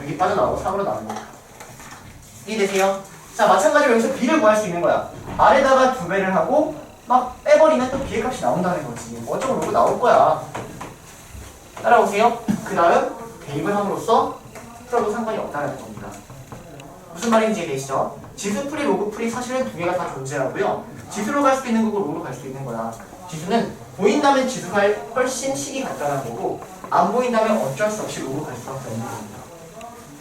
여기 빠져나오고 3으로 나옵니다. 이해되세요? 자, 마찬가지로 여기서 b를 구할 수 있는 거야. r에다가 2배를 하고 막 빼버리면 또 b의 값이 나온다는 거지. 뭐 어쩌고 로고 나올 거야. 따라오세요. 그 다음 대입을 함으로써 풀어도 상관이 없다는 겁니다. 무슨 말인지 이해되시죠? 지수풀이 로그풀이 사실은 두 개가 다 존재하고요. 지수로 갈 수 있는 거고 로로 갈 수 있는 거야. 지수는 보인다면 지수가 훨씬 식이 같다는 거고 안 보인다면 어쩔 수 없이 로로 갈 수밖에 없는 겁니다.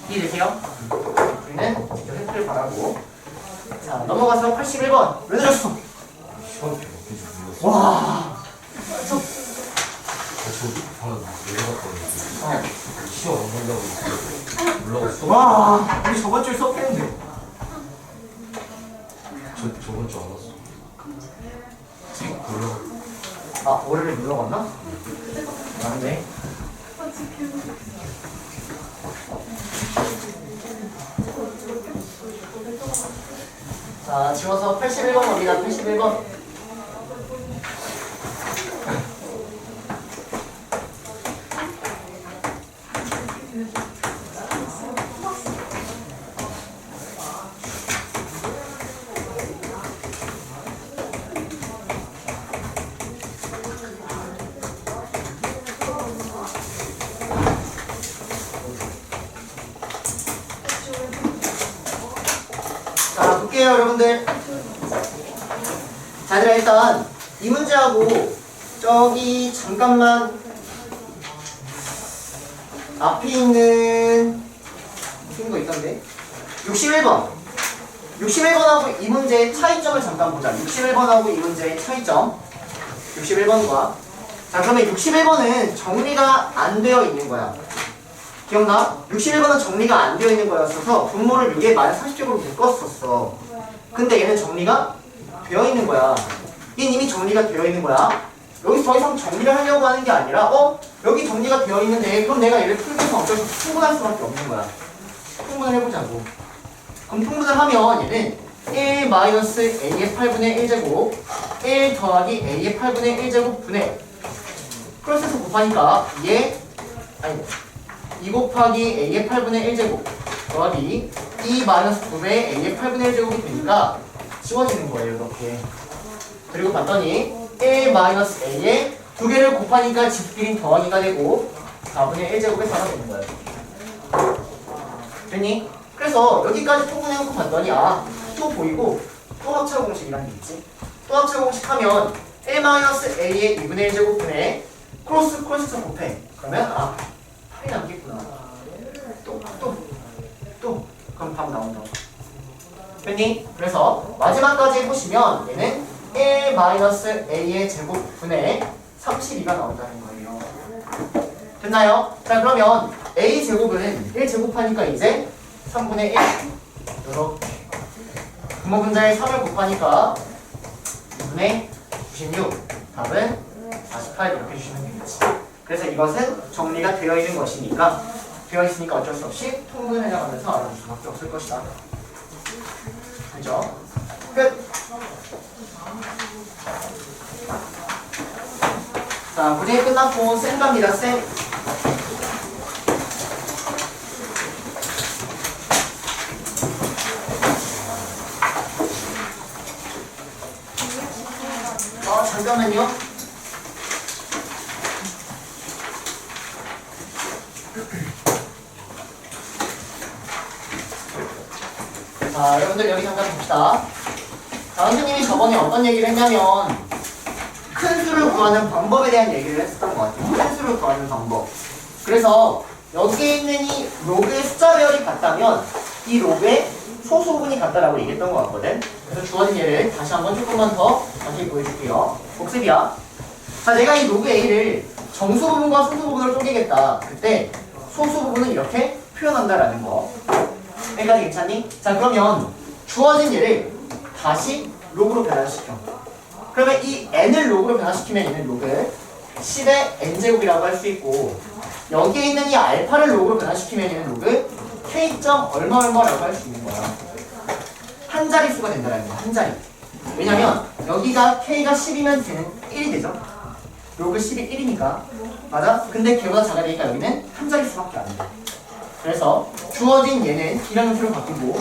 이해되세요? 우리는 직접 획득을 바라고. 자, 넘어가서 81번. 왜 늦었어? 시간 몇 개인지 몰랐어. 와. 저 바로 내려갔거든요. 시험 안 간다고 올라갔어. 와. 우리 저번 주에 수업했는데. 저번 주 안 왔어. 올라. 아, 올해를 눌러갔나? 맞네. 자, 지워서 81번 어디다 81번. 자, 볼게요, 여러분들. 자, 얘들아, 일단 이 문제하고 저기 잠깐만 앞에 있는 무슨 거 있던데? 61번. 61번하고 이 문제의 차이점을 잠깐 보자. 61번하고 이 문제의 차이점. 61번과. 자, 그러면 61번은 정리가 안 되어 있는 거야. 기억나? 61번은 정리가 안 되어 있는 거였어서 분모를 6에 -30제곱으로 묶었었어. 근데 얘는 정리가 되어 있는 거야. 얘는 이미 정리가 되어 있는 거야. 여기서 더 이상 정리를 하려고 하는 게 아니라 여기 정리가 되어 있는데 그럼 내가 얘를 풀면서 어쩔 수 없이 통분할 수밖에 없는 거야. 통분을 해보자고. 그럼 통분을 하면 얘는 1-a의 8분의 1제곱 1 더하기 a의 8분의 1제곱 분의 플러스에서 곱하니까 2 곱하기 a의 8분의 1제곱 더하기 2-2배의 a의 8분의 1제곱이 되니까 지워지는 거예요, 이렇게. 그리고 봤더니 1-a에 두 개를 곱하니까 집끼리 더하기가 되고 4분의 1제곱에 4가 되는 거예요. 됐니? 그래서 여기까지 통분해놓고 봤더니 또 보이고 또 합차 공식이라는 게 있지. 또 합차 공식 하면 1-a의 2분의 1제곱 분의 크로스에서 곱해. 그러면 8이 남겠구나. 또 그럼 답 나온다. 됐니? 그래서 마지막까지 해보시면 얘는 1-a의 제곱분의 32가 나온다는 거예요. 됐나요? 자, 그러면 a 제곱은 1 제곱하니까 이제 3분의 1 이렇게 분모 분자에 3을 곱하니까 2분의 96 답은 48 이렇게 주시면 되겠지. 그래서 이것은 정리가 되어 있는 것이니까 되어 있으니까 어쩔 수 없이 통분을 해나가면서 알아볼 수밖에 없을 것이다. 그죠? 끝. 자, 문제 끝났고 쌤 갑니다. 쌤. 잠깐만요. 자, 여러분들 여기 잠깐 봅시다. 자, 선생님이 저번에 어떤 얘기를 했냐면 큰 수를 구하는 방법에 대한 얘기를 했었던 것 같아요. 큰 수를 구하는 방법. 그래서 여기에 있는 이 로그의 숫자 배열이 같다면 이 로그의 소수분이 같다라고 얘기했던 것 같거든. 그래서 주어진 예를 다시 한번 조금만 더 다시 보여줄게요. 복습이야. 자, 내가 이 로그 A를 정수 부분과 소수 부분으로 쪼개겠다. 그때 소수 부분은 이렇게 표현한다라는 거. 여기까지 괜찮니? 자, 그러면 주어진 얘를 다시 로그로 변환시켜. 그러면 이 n을 로그로 변환시키면 얘는 로그 10의 n제곱이라고 할 수 있고 여기에 있는 이 알파를 로그로 변환시키면 얘는 로그 k.얼마 얼마라고 할 수 있는 거야. 한 자릿수가 된다는 거야. 한 자리. 왜냐면 여기가 k가 10이면 걔는 1이 되죠. 로그 10이 1이니까. 맞아? 근데 걔보다 작아야 되니까 여기는 한 자릿수밖에 안 돼. 그래서 주어진 얘는 B라는 수로 바뀌고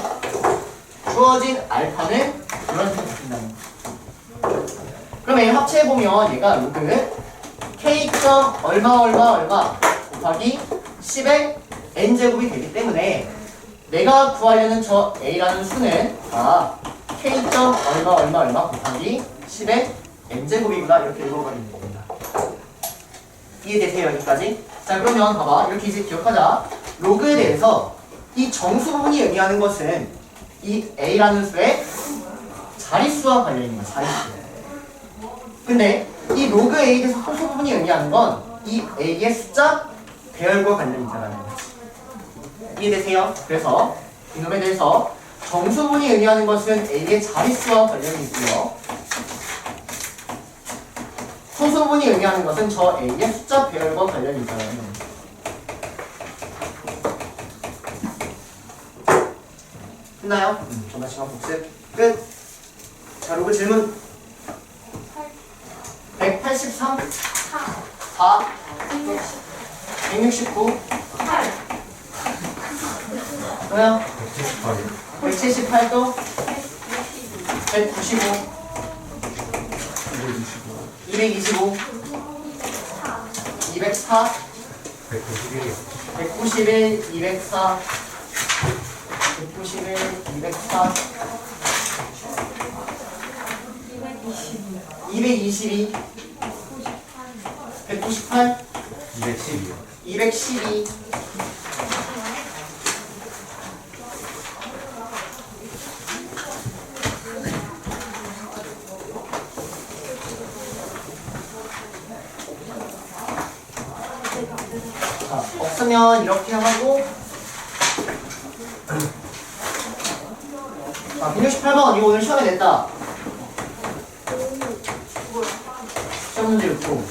주어진 알파는 이런 식으로 바뀐다는 거. 그럼 얘 합체해보면 얘가 로그 K 점 얼마 곱하기 10의 n제곱이 되기 때문에 내가 구하려는 저 A라는 수는 K 점 얼마 곱하기 10의 n제곱이구나 이렇게 읽어버리는 겁니다. 이해되세요 여기까지? 자 그러면 봐봐 이렇게 이제 기억하자. 로그에 대해서 이 정수 부분이 의미하는 것은 이 A라는 수의 자릿수와 관련이 있는 거야. 자릿수. 근데 이 로그 A에 대해서 소수 부분이 의미하는 건 이 A의 숫자 배열과 관련이 있다는 거지. 이해되세요? 그래서 이놈에 대해서 정수 부분이 의미하는 것은 A의 자릿수와 관련이 있고요. 소수 부분이 의미하는 것은 저 A의 숫자 배열과 관련이 있다는 겁니다. 끝나요? 정말 시간 복습 끝. 자, 로그 질문 183 4 169 뭐야? 178도 195 225 204 191 204 191 204 222 198 212요. 212 자, 없으면 이렇게 하고 168번 이거 오늘 시험에 냈다. 시험 문제 6고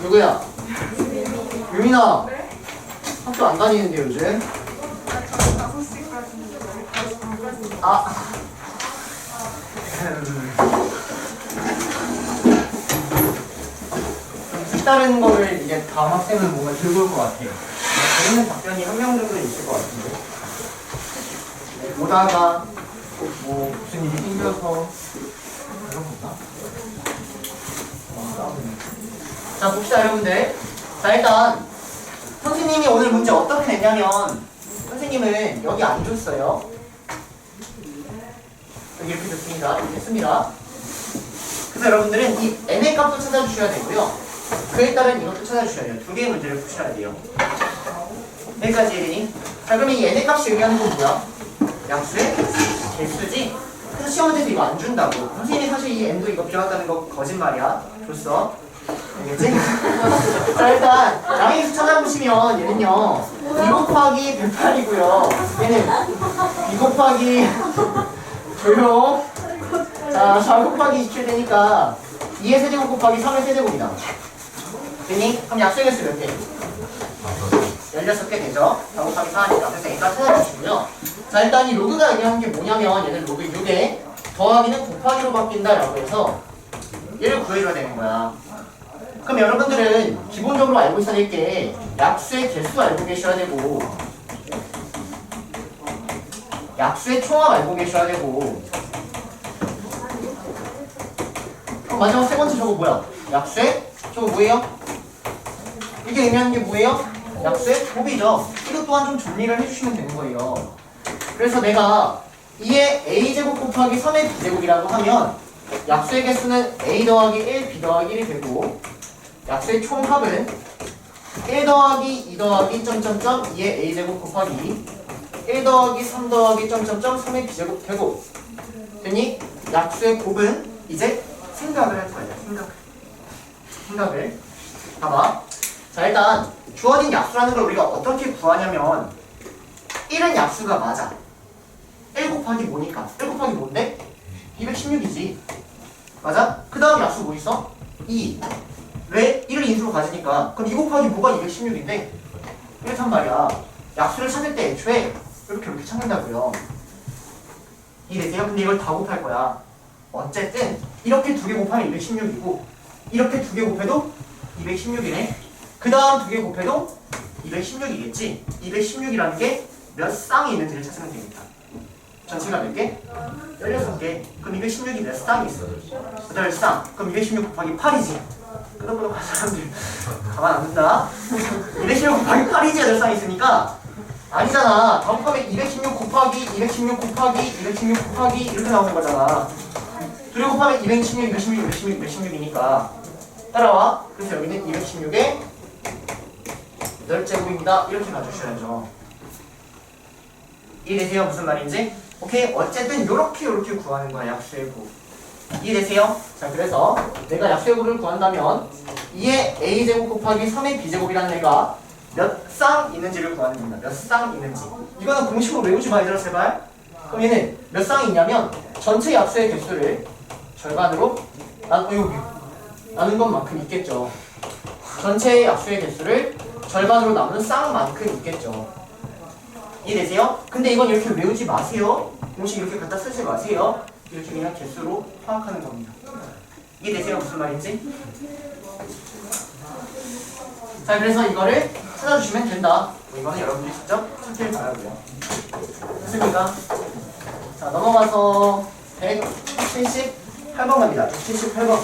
누구야? 유민아 학교 안 다니는데 요즘? 색다른 거를 이제 다음 학생은 뭔가 들고 올 것 같아요. 재밌는 답변이 한 명 정도 있을 것 같은데. 오다가 뭐 무슨 일이 생겨서 그런 건가? 자 봅시다 여러분들. 자 일단 선생님이 오늘 문제 어떻게 냈냐면 선생님은 여기 안 줬어요. 여기 이렇게 줬습니다. 이렇게 했습니다. 그래서 여러분들은 이 n의 값도 찾아주셔야 되고요. 그에 따른 이것도 찾아주셔야 돼요. 두 개의 문제를 푸셔야 돼요. 여기까지 이해되니? 자 그러면 이 n의 값이 의미하는 건 뭐야? 약수의 개수지? 그래서 시험 문제에서 이거 안 준다고. 선생님이 사실 이 n도 이거 비워왔다는 거 거짓말이야. 줬어. 알겠지? 자 일단 양의수 찾아보시면 얘는요 2 곱하기 108이고요 얘는 2 곱하기 조용 자 4 곱하기 27 되니까 2의 세제곱 곱하기 3의 세제곱이다. 되니? 그럼 약수의 개수 몇 개? 16개 되죠? 4 곱하기 4니까 그래서 일단 찾아주시고요. 자 일단 이 로그가 의미하는 게 뭐냐면 얘는 로그 6에 더하기는 곱하기로 바뀐다 라고 해서 얘를 구해줘야 되는 거야. 그럼 여러분들은 기본적으로 알고 있어야 될 게 약수의 개수 알고 계셔야 되고 약수의 총합 알고 계셔야 되고 그럼 마지막 세 번째 저거 뭐야? 약수의 저거 뭐예요? 이게 의미하는 게 뭐예요? 약수의 곱이죠. 이것 또한 좀 정리를 해주시면 되는 거예요. 그래서 내가 2의 a제곱 곱하기 3의 b제곱이라고 하면 약수의 개수는 a 더하기 1, b 더하기 1이 되고 약수의 총합은 1 더하기 2 더하기 점점점 2의 a제곱 곱하기 1 더하기 3 더하기 점점점 3의 b제곱 되고 되니 약수의 곱은 이제 생각을 할 거예요. 생각을 봐봐. 자 일단 주어진 약수라는 걸 우리가 어떻게 구하냐면 1은 약수가 맞아. 1 곱하기 뭐니까? 1 곱하기 뭔데? 216이지. 맞아? 그 다음 약수 뭐 있어? 2. 왜? 1을 인수로 가지니까. 그럼 2 곱하기 뭐가 216인데? 이렇단 말이야. 약수를 찾을 때 애초에 이렇게 찾는다고요. 이해되세요? 근데 이걸 다 곱할 거야. 어쨌든 이렇게 두 개 곱하면 216이고 이렇게 두 개 곱해도 216이네. 그 다음 두 개 곱해도 216이겠지. 216이라는 게 몇 쌍이 있는지를 찾으면 됩니다. 전체가 몇 개? 16개. 그럼 216이 몇 쌍이 있어? 8쌍. 그럼 216 곱하기 8이지. 끄덕끄덕 한 사람들 가만 안 둔다. 216 곱하기 8이지 8쌍이 있으니까 아니잖아. 다음번에 216 곱하기 216 곱하기 216 곱하기 이렇게 나오는 거잖아. 둘이 곱하면 216, 216, 216, 216이니까 따라와. 그래서 여기는 216의 8제곱입니다. 이렇게 가주셔야죠. 이해되세요? 무슨 말인지? 오케이? 어쨌든 요렇게 구하는 거야. 약수의 곱. 이해되세요? 자, 그래서 내가 약수의 곱을 구한다면 2의 a제곱 곱하기 3의 b제곱이라는 애가 몇 쌍 있는지를 구하는 겁니다. 몇 쌍 있는지. 이거는 공식으로 외우지 마, 얘들아, 제발. 그럼 얘는 몇 쌍이 있냐면 전체 약수의 개수를 절반으로 나눈 것만큼 있겠죠. 전체 약수의 개수를 절반으로 나누는 쌍만큼 있겠죠. 이해되세요? 근데 이건 이렇게 외우지 마세요. 공식 이렇게 갖다 쓰지 마세요. 이렇게 그냥 개수로 파악하는 겁니다. 이해되세요? 무슨 말인지? 자, 그래서 이거를 찾아주시면 된다. 이거는 여러분들이 직접 찾길 바라고요. 됐습니까? 자, 넘어가서 178번 갑니다. 178번.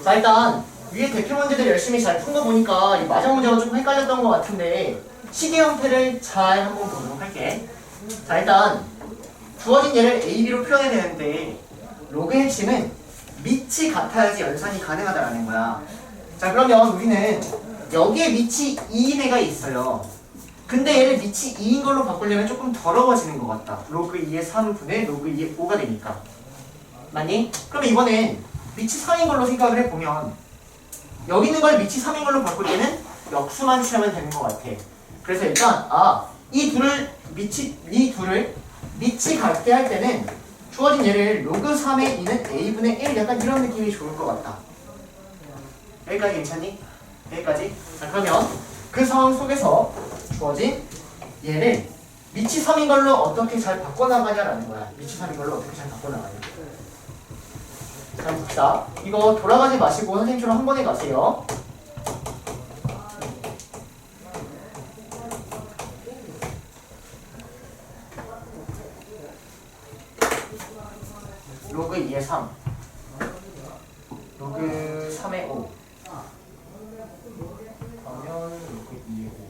자, 일단 위에 대표 문제들 열심히 잘 푼 거 보니까 이 마지막 문제가 좀 헷갈렸던 것 같은데 시계 형태를 잘 한번 보도록 할게. 자, 일단 주어진 예를 A, B로 표현해야 되는데 로그의 핵심은 밑이 같아야지 연산이 가능하다라는 거야. 자, 그러면 우리는 여기에 밑이 2인 애가 있어요. 근데 얘를 밑이 2인 걸로 바꾸려면 조금 더러워지는 것 같다. 로그 2의 3분의 로그 2의 5가 되니까. 맞니? 그럼 이번엔 밑이 3인 걸로 생각을 해보면 여기 있는 걸 밑이 3인 걸로 바꿀 때는 역수만 취하면 되는 것 같아. 그래서 일단 이 둘을 밑이 같게 할 때는 주어진 얘를 로그 3의 2는 a분의 1 약간 이런 느낌이 좋을 것 같다. 여기까지 괜찮니? 여기까지? 자, 그러면 그 상황 속에서 주어진 얘를 밑이 3인 걸로 어떻게 잘 바꿔나가냐라는 거야. 밑이 3인 걸로 어떻게 잘 바꿔나가냐. 자, 봅시다. 이거 돌아가지 마시고 선생님처럼 한 번에 가세요. 로그 2의 3 로그 3의 5 그러면 로그 2의 5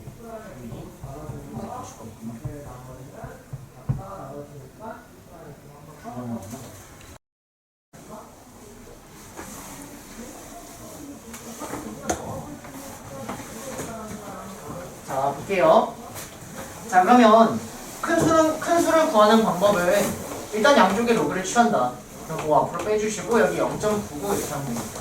자, 볼게요. 자, 그러면 큰 수를 구하는 방법은 일단 양쪽에 로그를 취한다. 그리고 앞으로 빼주시고 여기 0.99 이렇게 하면 됩니다.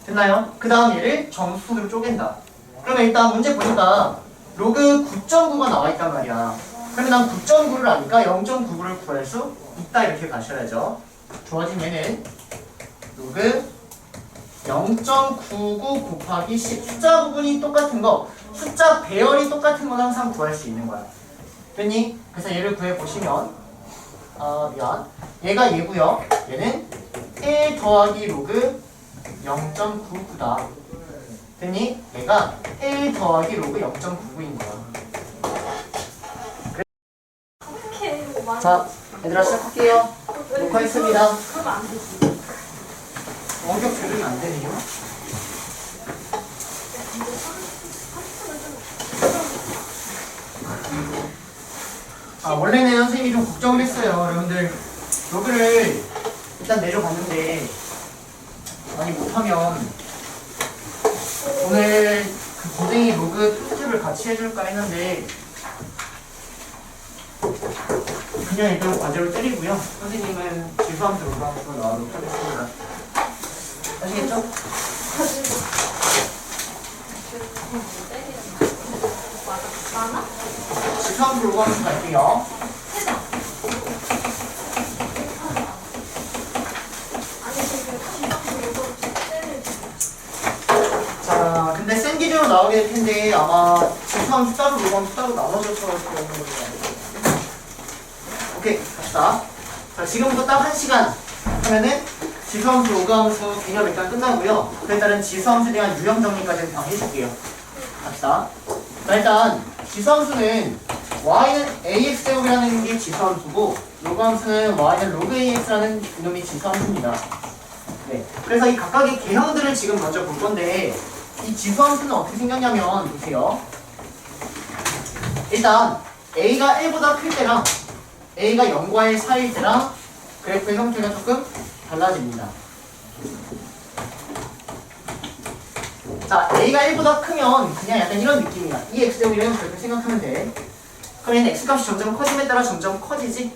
됐나요? 그 다음 얘를 정수로 쪼갠다. 그러면 일단 문제 보니까 로그 9.9가 나와 있단 말이야. 그러면 난 9.9를 아니까 0.99를 구할 수 있다 이렇게 가셔야죠. 주어진 얘는 로그 0.99 곱하기 10 숫자 부분이 똑같은 거 숫자 배열이 똑같은 건 항상 구할 수 있는 거야. 됐니? 그래서 얘를 구해보시면 얘가 얘고요. 얘는 1 더하기 로그 0.99다. 됐니? 얘가 1 더하기 로그 0.99인 거야. 자, 얘들아 시작할게요. 녹화했습니다. 그러면 안 되지. 원격 조정이 안 되네요. 원래는 선생님이 좀 걱정을 했어요. 여러분들 로그를 일단 내려봤는데 많이 못하면 오늘 그 고등이 로그 투스텝을 같이 해줄까 했는데 그냥 일단 과제로 때리고요. 선생님은 지수함수 로그함수로 나오도록 하겠습니다. 아시겠죠? 많아? 지수함수 로그함수 갈게요. 자, 근데 센 기준으로 나오게 될 텐데 아마 지수함수 따로 로그함수 따로 나눠져서 그런 걸로 알고. 오케이, 갑시다. 자, 지금부터 딱 1시간 하면은 지수함수 로그함수 개념 일단 끝나고요. 그에 따른 지수함수에 대한 유형 정리까지는 다 해줄게요. 갑시다. 자, 일단 지수함수는 y는 ax제곱이라는 게 지수함수고 로그함수는 y는 로그 ax라는 이놈이 지수함수입니다. 네, 그래서 이 각각의 개형들을 지금 먼저 볼 건데 이 지수함수는 어떻게 생겼냐면 보세요. 일단 a가 1보다 클 때랑 a가 0과 1 사이일 때랑 그래프의 형태가 조금 달라집니다. 자, a가 1보다 크면 그냥 약간 이런 느낌이야. 이 x제곱이라면 그렇게 생각하면 돼. 그럼 얘는 x값이 점점 커짐에 따라 점점 커지지?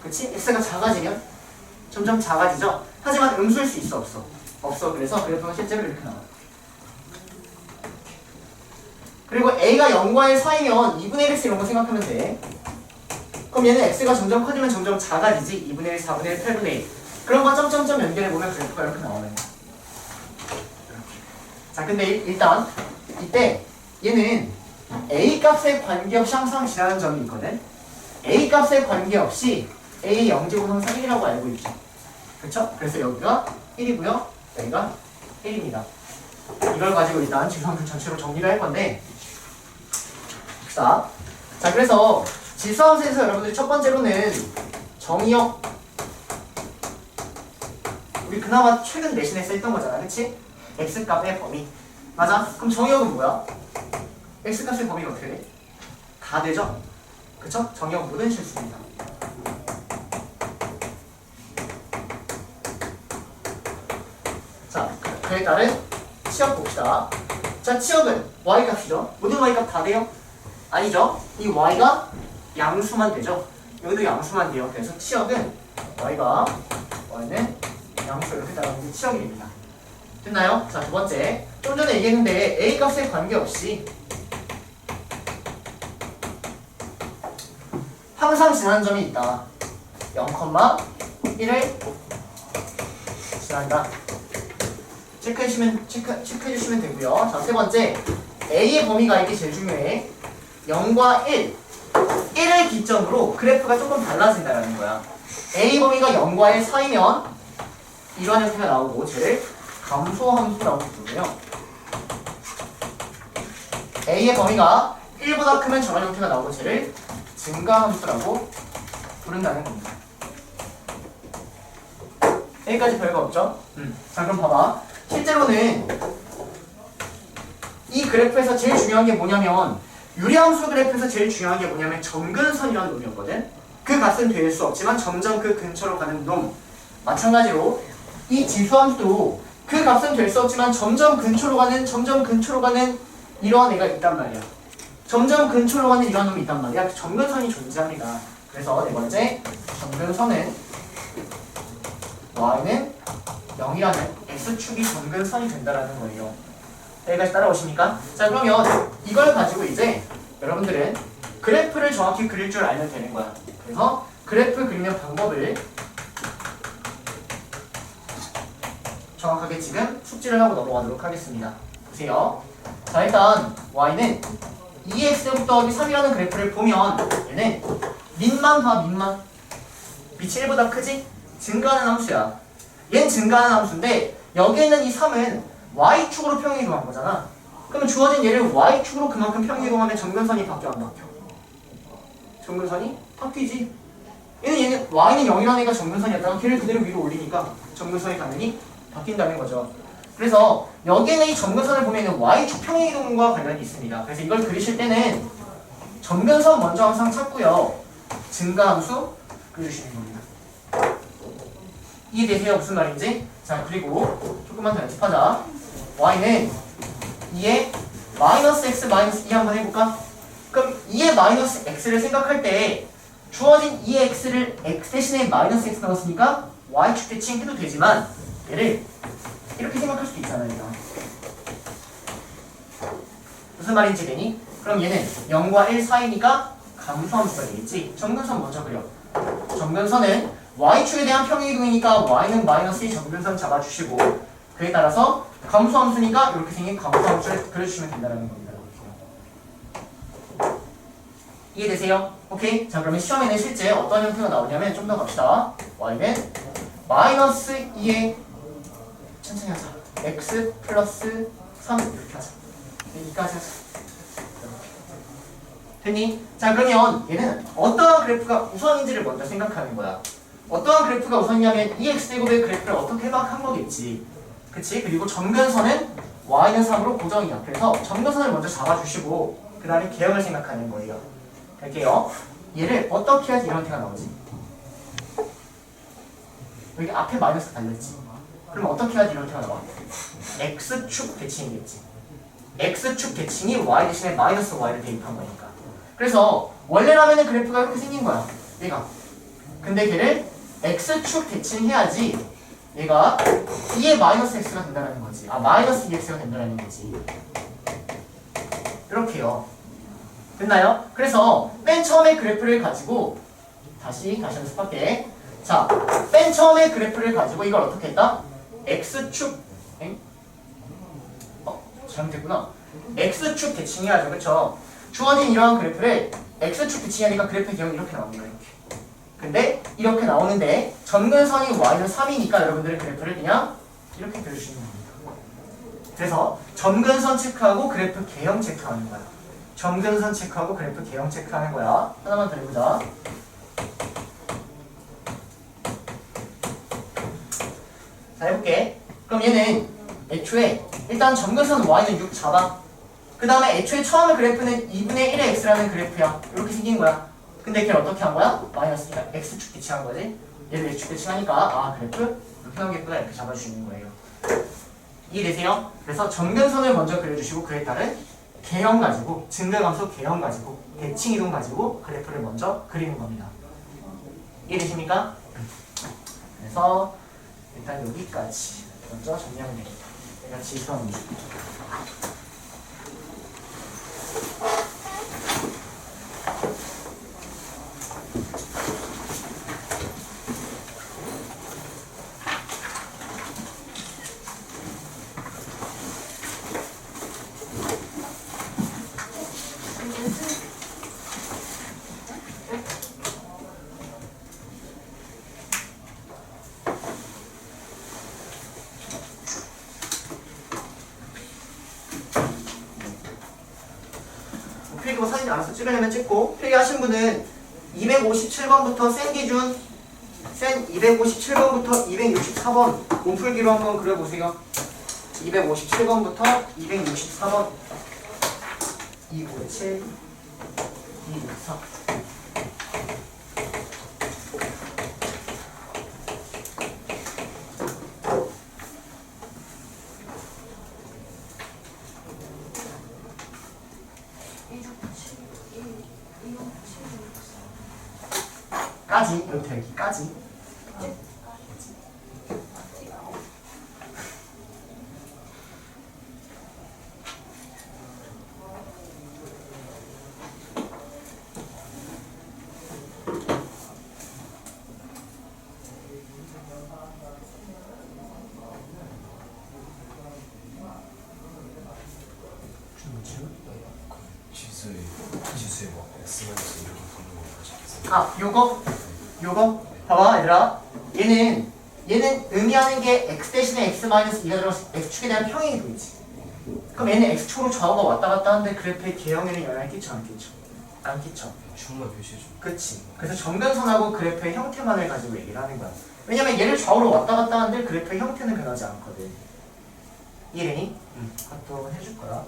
그치? x가 작아지면 점점 작아지죠? 하지만 음수일 수 있어? 없어? 없어. 그래서 그래프가 실제로 이렇게 나와. 그리고 a가 0과 1 사이면 2분의 1x 이런 거 생각하면 돼. 그럼 얘는 x가 점점 커지면 점점 작아지지? 2분의 1, 4분의 1, 8분의 1. 그런 거 점점점 연결해보면 그래프가 이렇게 나오는 거야. 자, 근데 일단 이때 얘는 a 값에 관계없이 항상 지나는 점이 있거든. a 값에 관계없이 a의 0제곱 항상 1이라고 알고 있죠. 그쵸? 그래서 여기가 1이고요. 여기가 1입니다. 이걸 가지고 일단 지수함수 전체로 정리를 할 건데 봅시다. 자, 그래서 지수함수에서 여러분들이 첫 번째로는 정의역 우리 그나마 최근 내신에서 했던 거잖아. 그치? x값의 범위. 맞아? 그럼 정의역은 뭐야? x값의 범위가 어떻게 돼? 다 되죠? 그쵸? 정의역 모든 실수입니다. 자, 그에 따른 치역 봅시다. 자, 치역은 y값이죠? 모든 y값 다 돼요? 아니죠? 이 y가 양수만 되죠? 여기도 양수만 돼요. 그래서 치역은 y는 양수 이렇게 따라오는 게 치역이 됩니다. 됐나요? 자, 두 번째. 좀 전에 얘기했는데 a 값에 관계없이 항상 지나는 점이 있다. 0,1을 지난다. 체크해주시면 되고요. 자, 세 번째. a의 범위가 이게 제일 중요해. 0과 1. 1을 기점으로 그래프가 조금 달라진다는 거야. a 범위가 0과 1 사이면 이런 형태가 나오고 쟤를 감소함수라고 부르고요. a의 범위가 1보다 크면 저런 형태가 나오고 쟤를 증가함수라고 부른다는 겁니다. 여기까지 별거 없죠? 자, 그럼 봐봐. 실제로는 이 그래프에서 제일 중요한 게 뭐냐면 유리함수 그래프에서 제일 중요한 게 뭐냐면 점근선이라는 놈이었거든. 그 값은 될 수 없지만 점점 그 근처로 가는 놈. 마찬가지로 이 지수함수도 그 값은 될 수 없지만 점점 근처로 가는 이러한 애가 있단 말이야. 점점 근처로 가는 이러한 놈이 있단 말이야. 그 점근선이 존재합니다. 그래서 네 번째, 점근선은 y는 0이라는 x축이 점근선이 된다라는 거예요. 여기까지 따라오십니까? 자, 그러면 이걸 가지고 이제 여러분들은 그래프를 정확히 그릴 줄 알면 되는 거야. 그래서 그래프 그리는 방법을 정확하게 지금 숙지를 하고 넘어가도록 하겠습니다. 보세요. 자, 일단 y는 2x 더하기 3이라는 그래프를 보면 얘는 밑만 봐, 밑만. 밑이 1보다 크지? 증가하는 함수야. 얘는 증가하는 함수인데 여기에 있는 이 3은 y축으로 평행이동한 거잖아. 그러면 주어진 얘를 y축으로 그만큼 평행이동하면 점근선이 바뀌어 안 바뀌어? 점근선이 바뀌지. 얘는 y는 0이라는 애가 점근선이었다가 걔를 그대로 위로 올리니까 점근선이 당연히 바뀐다는 거죠. 그래서 여기에는 이 점근선을 보면 y축 평행이동과 관련이 있습니다. 그래서 이걸 그리실 때는 점근선 먼저 항상 찾고요. 증가함수 그려주시는 겁니다. 이해되세요? 무슨 말인지? 자, 그리고 조금만 더 연습하자. y는 2에 마이너스 x 마이너스 2 한번 해볼까? 그럼 2의 마이너스 x를 생각할 때 주어진 2의 x를 x 대신에 마이너스 x 넣었으니까 y축 대칭해도 되지만 얘를 이렇게 생각할 수도 있잖아요. 얘가. 무슨 말인지 되니? 그럼 얘는 0과 1 사이니까 감소함수가 되겠지. 점근선 먼저 그려. 점근선은 y축에 대한 평행이동이니까 y는 마이너스 2 점근선 잡아주시고 그에 따라서 감소함수니까 이렇게 생긴 감소함수를 그려주시면 된다는 겁니다. 이해되세요? 오케이? 자 그러면 시험에는 실제 어떤 형태가 나오냐면 좀 더 갑시다. y는 마이너스 2에 천천히 하자. x 플러스 3 이렇게 하자. 여기까지 하자. 됐니? 자 그러면 얘는 어떠한 그래프가 우선인지를 먼저 생각하는 거야. 어떠한 그래프가 우선이냐면 2x제곱의 그래프를 어떻게 해석한 거겠지. 그치? 그리고 점근선은 y는 3으로 고정이야. 그래서 점근선을 먼저 잡아주시고 그 다음에 개형을 생각하는 거예요. 갈게요. 얘를 어떻게 해야지 이런 형태가 나오지? 여기 앞에 마이너스가 달렸지. 그럼 어떻게 해야지 이런 형태가 나와? x축 대칭이겠지. x축 대칭이 y 대신에 마이너스 y를 대입한 거니까. 그래서 원래라면은 그래프가 이렇게 생긴 거야. 얘가. 근데 걔를 x축 대칭해야지 얘가 2의 마이너스 x가 된다는 거지. 아 마이너스 2x가 된다는 거지. 이렇게요. 됐나요? 그래서 맨 처음에 그래프를 가지고 다시 연습할게. 자, 맨 처음에 그래프를 가지고 이걸 어떻게 했다? x축 잘못했구나. x축 대칭해야죠. 그쵸? 주어진 이러한 그래프를 x축 대칭하니까 그래프의 기형이 이렇게 나오는 거예요. 이렇게. 근데 이렇게 나오는데 점근선이 y는 3이니까 여러분들은 그래프를 그냥 이렇게 그려주시면 됩니다. 그래서 점근선 체크하고 그래프 개형 체크하는 거야. 점근선 체크하고 그래프 개형 체크하는 거야. 하나만 더 해보자. 자 해볼게. 그럼 얘는 애초에 일단 점근선 y는 6 잡아. 그 다음에 애초에 처음에 그래프는 2분의 1의 x라는 그래프야. 이렇게 생긴 거야. 근데 걔를 어떻게 한 거야? 마이너스 x축 대칭한 거지. 얘를 x축 대칭하니까 아 그래프 이렇게 나오겠구나 이렇게 잡아주시는 거예요. 이해되세요? 그래서 점근선을 먼저 그려주시고 그에 따른 개형 가지고 증가감소 개형 가지고 대칭 이동 가지고 그래프를 먼저 그리는 겁니다. 이해되십니까? 그래서 일단 여기까지 먼저 정리하면 됩니다. 내가 지선 필기고 사진 알아서 찍으려면 찍고 필기하신 분은 257번부터 센 기준 센 257번부터 264번 몸풀기로 한번 그려보세요. 257번부터 264번 257 264 까지 이렇게 여기까지 지수에 막 X-마이너스 이렇게 보는 거 같이 아 요거 봐봐 얘들아 얘는 의미하는 게 x 대신에 x 마이너스 2가 들어서 x축에 대한 평행이 보이지. 그럼 얘는 x축으로 좌우가 왔다 갔다 하는데 그래프의 개형에는 영향을 끼쳐 안 끼쳐? 안 끼쳐. 축만 표시해줘. 그치. 그래서 점근선하고 그래프의 형태만을 가지고 얘기를 하는 거야. 왜냐면 얘를 좌우로 왔다 갔다 하는데 그래프의 형태는 변하지 않거든. 이해되니? 그것도 해줄 거야.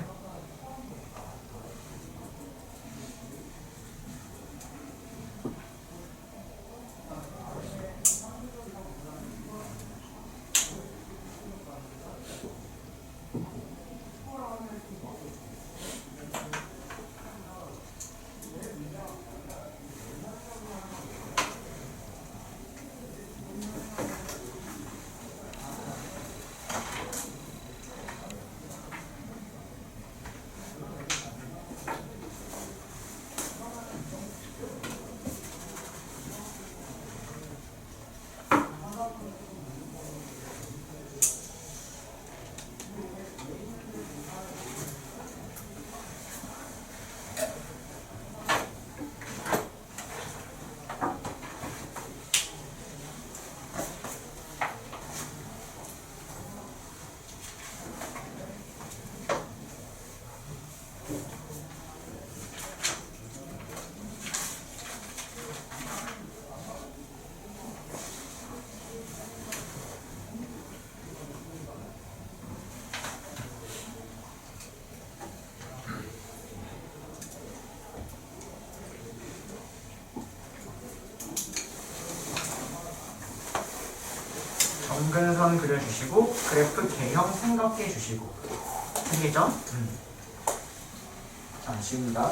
점근선 그려주시고 그래프 개형 생각해 주시고 되겠죠? 자, 지웁니다.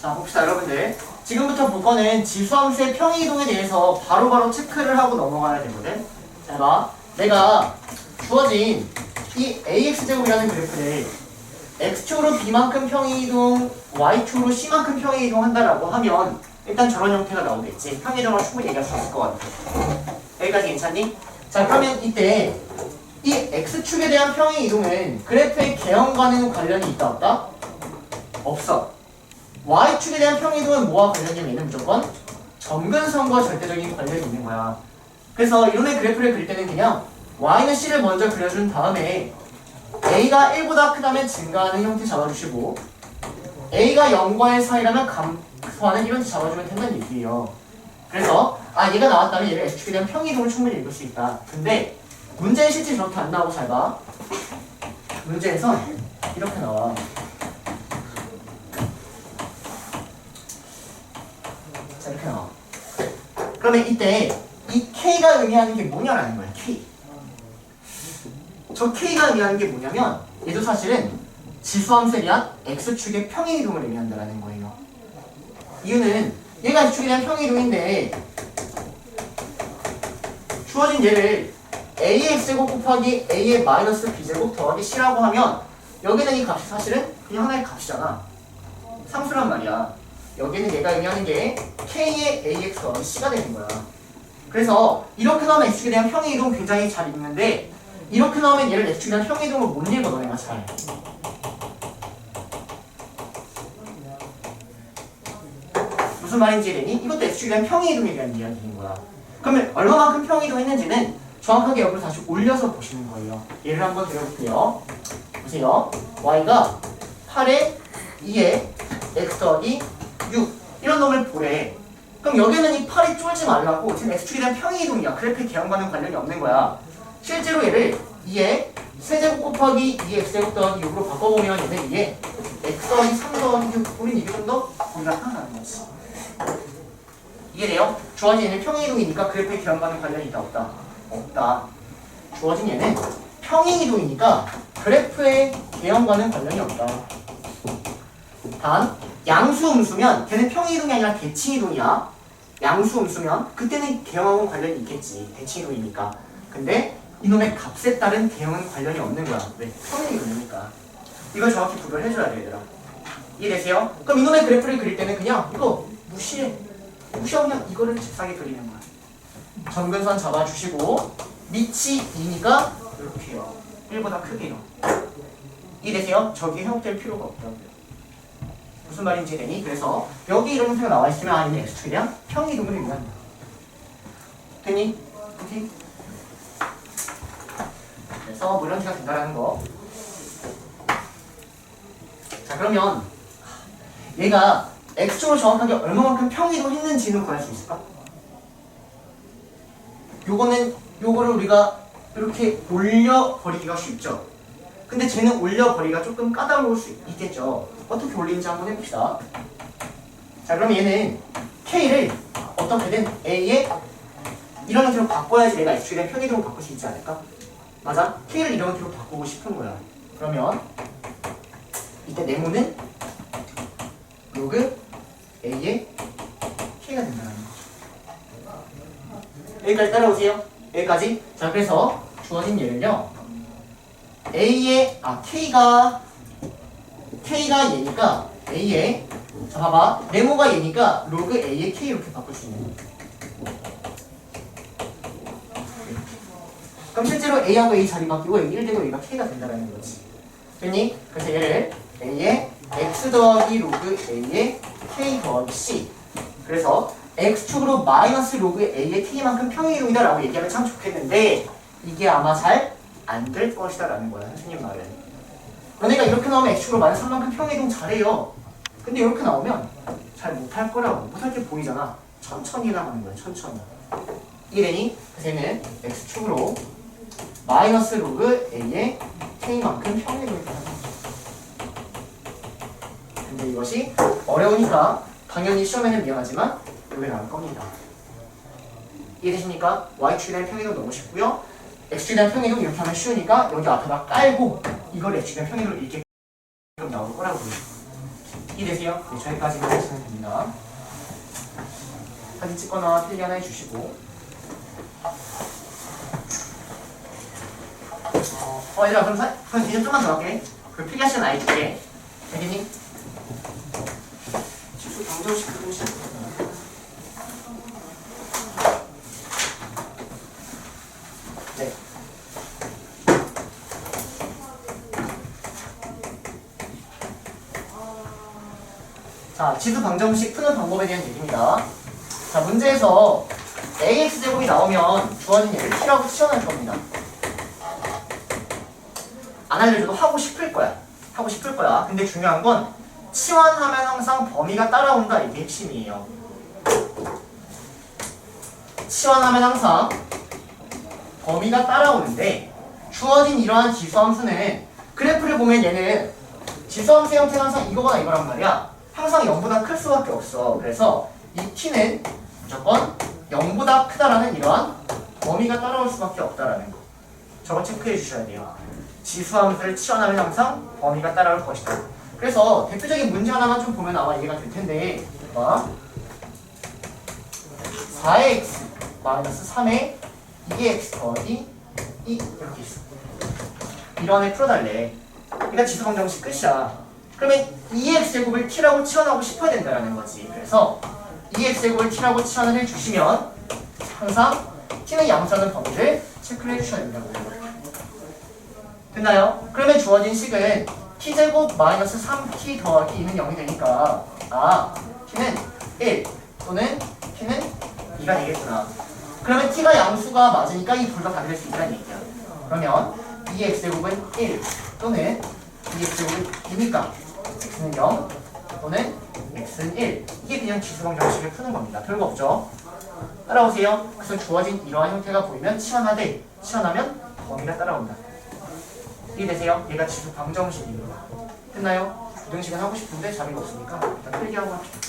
자, 봅시다 여러분들. 지금부터 볼 거는 지수함수의 평이동에 대해서 바로바로 체크를 하고 넘어가야 되거든. 자, 봐. 내가 주어진 이 AX제곱이라는 그래프를 X축으로 B만큼 평이동, Y축으로 C만큼 평이동 한다라고 하면 일단 저런 형태가 나오겠지. 평이동을 충분히 얘기할 수 있을 것 같아. 여기까지 괜찮니? 자, 그러면 이때 이 X축에 대한 평이동은 그래프의 개형과는 관련이 있다 없다? 없어. Y축에 대한 평이동은 뭐와 관련이냐면 무조건 점근선과 절대적인 관련이 있는 거야. 그래서 이론의 그래프를 그릴 때는 그냥 Y는 C를 먼저 그려준 다음에 A가 1보다 크다면 증가하는 형태 잡아주시고 A가 0과의 사이라면 감소하는 이런 형태 잡아주면 된다는 얘기예요. 그래서 얘가 나왔다면 얘를 X축에 대한 평이동을 충분히 읽을 수 있다. 근데 문제는 실제 저렇게 안 나오고 잘 봐. 문제에선 이렇게 나와. 자, 이렇게 나와. 그러면 이때 이 K가 의미하는 게 뭐냐라는 거야. K. 저 K가 의미하는 게 뭐냐면 얘도 사실은 지수함수에 대한 X축의 평이동을 의미한다는 거예요. 이유는 얘가 X축에 대한 평이동인데 주어진 얘를 A의 X제곱 곱하기 A의 마이너스 B제곱 더하기 C라고 하면 여기는 이 값이 사실은 그냥 하나의 값이잖아. 상수란 말이야. 여기는 얘가 의미하는 게 K의 AX 더하기 C가 되는 거야. 그래서 이렇게 나오면 X축에 대한 평이동 굉장히 잘 읽는데 이렇게 나오면 얘를 X축에 대한 평이동을 못 읽어 너네가 잘. 무슨 말인지 되니? 이것도 X축에 대한 평이동에 대한 이야기인 거야. 그러면 얼마만큼 평이동했는지는 정확하게 옆으로 다시 올려서 보시는 거예요. 예를 한번 드려볼게요. 보세요. Y가 8에 2에 X 더하기 6 이런 놈을 보래. 그럼 여기는 이 8이 쫄지 말라고 지금 X축에 대한 평이동이야. 그래프의 개형과는 관련이 없는 거야. 실제로 얘를 2에 세제곱 곱하기 2X제곱 더하기 6으로 바꿔보면 얘는 2에 X 더하기 3 더하기 6 우린 이게 좀 더 우리가 하나라는 거지. 이해돼요? 주어진 얘는 평이동이니까 그래프의 개형과는 관련이 있다 없다? 없다. 주어진 얘는 평이동이니까 그래프의 개형과는 관련이 없다. 단 양수음수면 걔는 평이동이 아니라 대칭이동이야. 양수음수면 그때는 개형하고는 관련이 있겠지. 대칭이동이니까. 근데 이놈의 값에 따른 개형은 관련이 없는 거야. 왜? 평이동이니까. 이걸 정확히 구별을 해줘야 돼 얘들아. 이해되세요? 그럼 이놈의 그래프를 그릴 때는 그냥 이거 무시해. 무시하고 그냥 이거를 잽싸게 그리는 거야. 점근선 잡아주시고 밑이 2니까 이렇게요. 1보다 크게요. 이해되세요? 저기 형태일 필요가 없다고요. 무슨 말인지 되니? 그래서 여기 이런 형태가 나와 있으면 아니면 X축에 대한 평이동을 의미한다. 되니? 오케이? 그래서 뭐 이런 형태가 된다라는 거. 자, 그러면 얘가 X축으로 정확하게 얼마만큼 평이동 했는지는 구할 수 있을까? 요거를 우리가 이렇게 올려버리기가 쉽죠. 근데 쟤는 올려버리기가 조금 까다로울 수 있겠죠. 어떻게 올리는지 한번 해봅시다. 자, 그럼 얘는 K를 어떻게든 A에 이런 형태로 바꿔야지 내가 X축에 대한 평이동을 바꿀 수 있지 않을까? 맞아? K를 이런 형태로 바꾸고 싶은 거야. 그러면 이때 네모는 로그 A에 K가 된다는 거. 여기까지 따라오세요. 여기까지. 자, 그래서 주어진 예를요. A의 K가 얘니까 A의 자 봐봐 네모가 얘니까 로그 A의 K 이렇게 바꿀 수 있는 거야. 그럼 실제로 A하고 A 자리 바뀌고 A 1되고 A가 K가 된다는 거지. 됐니? 그래서 얘를 A의 X 더하기 로그 A의 K 더하기 C 그래서 X축으로 마이너스 로그 A의 K만큼 평이동이다 라고 얘기하면 참 좋겠는데 이게 아마 잘 안 될 것이다 라는 거야 선생님 말은. 너네가 이렇게 나오면 X축으로 마이너스 3만큼 평이동 잘해요. 근데 이렇게 나오면 잘 못할 거라고. 못할 게 보이잖아. 천천히 나가는 거야. 천천히. 이게 되니? 그래서 얘는 x축으로 마이너스 로그 a의 k만큼 평행을 하는 거죠. 근데 이것이 어려우니까 당연히 시험에는 미안하지만 여기 나올 겁니다. 이해되십니까? y축에 대한 평행이동 너무 쉽고요. x축에 대한 평행이동 이렇게 하면 쉬우니까 여기 앞에다 깔고 이걸 x축에 대한 평행이동으로 이렇게 나올 거라고 보여요. 이해되세요? 네, 저기까지만 하시면 됩니다. 사진 찍거나 필기 하나 해주시고. 얘들아, 그럼 뒤좀 좀만 더 할게. 그 필기 하시는 아이 줄게. 알겠니? 지수 방정식 시작. 네. 자, 지수 방정식 푸는 방법에 대한 얘기입니다. 자, 문제에서 ax제곱이 나오면 주어진 얘를 t라고 치환할 겁니다. 안 알려줘도 하고 싶을 거야. 하고 싶을 거야. 근데 중요한 건 치환하면 항상 범위가 따라온다. 이게 핵심이에요. 치환하면 항상 범위가 따라오는데 주어진 이러한 지수함수는 그래프를 보면 얘는 지수함수 형태는 항상 이거거나 이거란 말이야. 항상 0보다 클 수밖에 없어. 그래서 이 t는 무조건 0보다 크다라는 이러한 범위가 따라올 수밖에 없다라는 거. 저거 체크해 주셔야 돼요. 지수함수를 치환하면 항상 범위가 따라올 것이다. 그래서 대표적인 문제 하나만 좀 보면 아마 이해가 될 텐데, 봐. 4x 마이너스 3에 2x 더하기 2 이렇게 있어. 이런 애 풀어달래. 그러니까 지수방정식 끝이야. 그러면 2x제곱을 t라고 치환하고 싶어야 된다는 거지. 그래서 2x제곱을 t라고 치환을 해주시면 항상 t는 양수하는 범위를 체크를 해주셔야 된다고. 됐나요? 그러면 주어진 식은 t제곱 마이너스 3t 더하기 2는 0이 되니까 t는 1 또는 t는 2가 되겠구나. 그러면 t가 양수가 맞으니까 이 둘 다 다 될 수 있다는 얘기야. 그러면 2x제곱은 1 또는 2x제곱은 2니까 x는 0 또는 x는 1. 이게 그냥 지수방정식을 푸는 겁니다. 별거 없죠? 따라오세요. 그래서 주어진 이러한 형태가 보이면 치환하되 치환하면 범위가 따라온다. 이해되세요? 얘가 지수 방정식입니다. 됐나요? 부등식은 하고 싶은데 자리가 없으니까 일단 필기하고 합시다.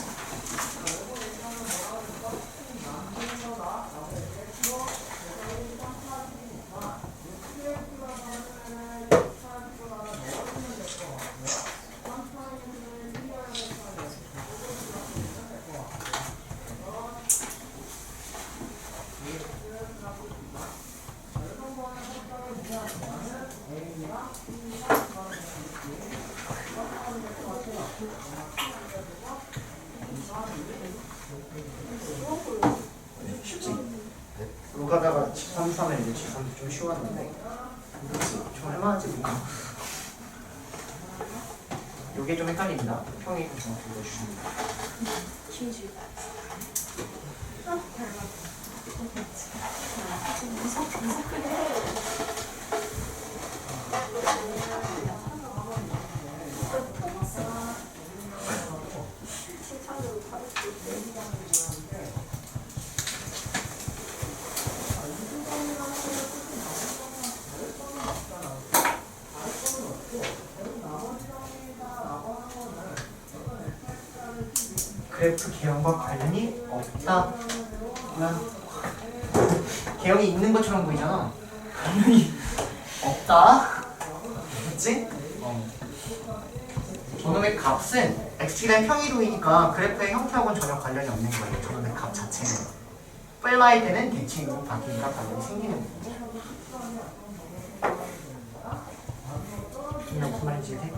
쉽지? 로가다가 3,3에 이제 3 좀 쉬웠는데 그렇지? 좀 할만하지 뭔가. 요게 좀 헷갈립니다. 형이 좀 정확히 읽어주십니다. 그래프 개형과 관련이 없다. 개형이 있는 것처럼 보이잖아. 관련이 없다. 맞지? 저놈의 값은 x축에 대한 평이동이니까 그래프의 형태하고는 전혀 관련이 없는 거예요. 저놈의 값 자체는. 뿔마일 때는 대칭으로 바뀌니까 관련이 생기는 거죠. 그냥 무슨 말인지 해?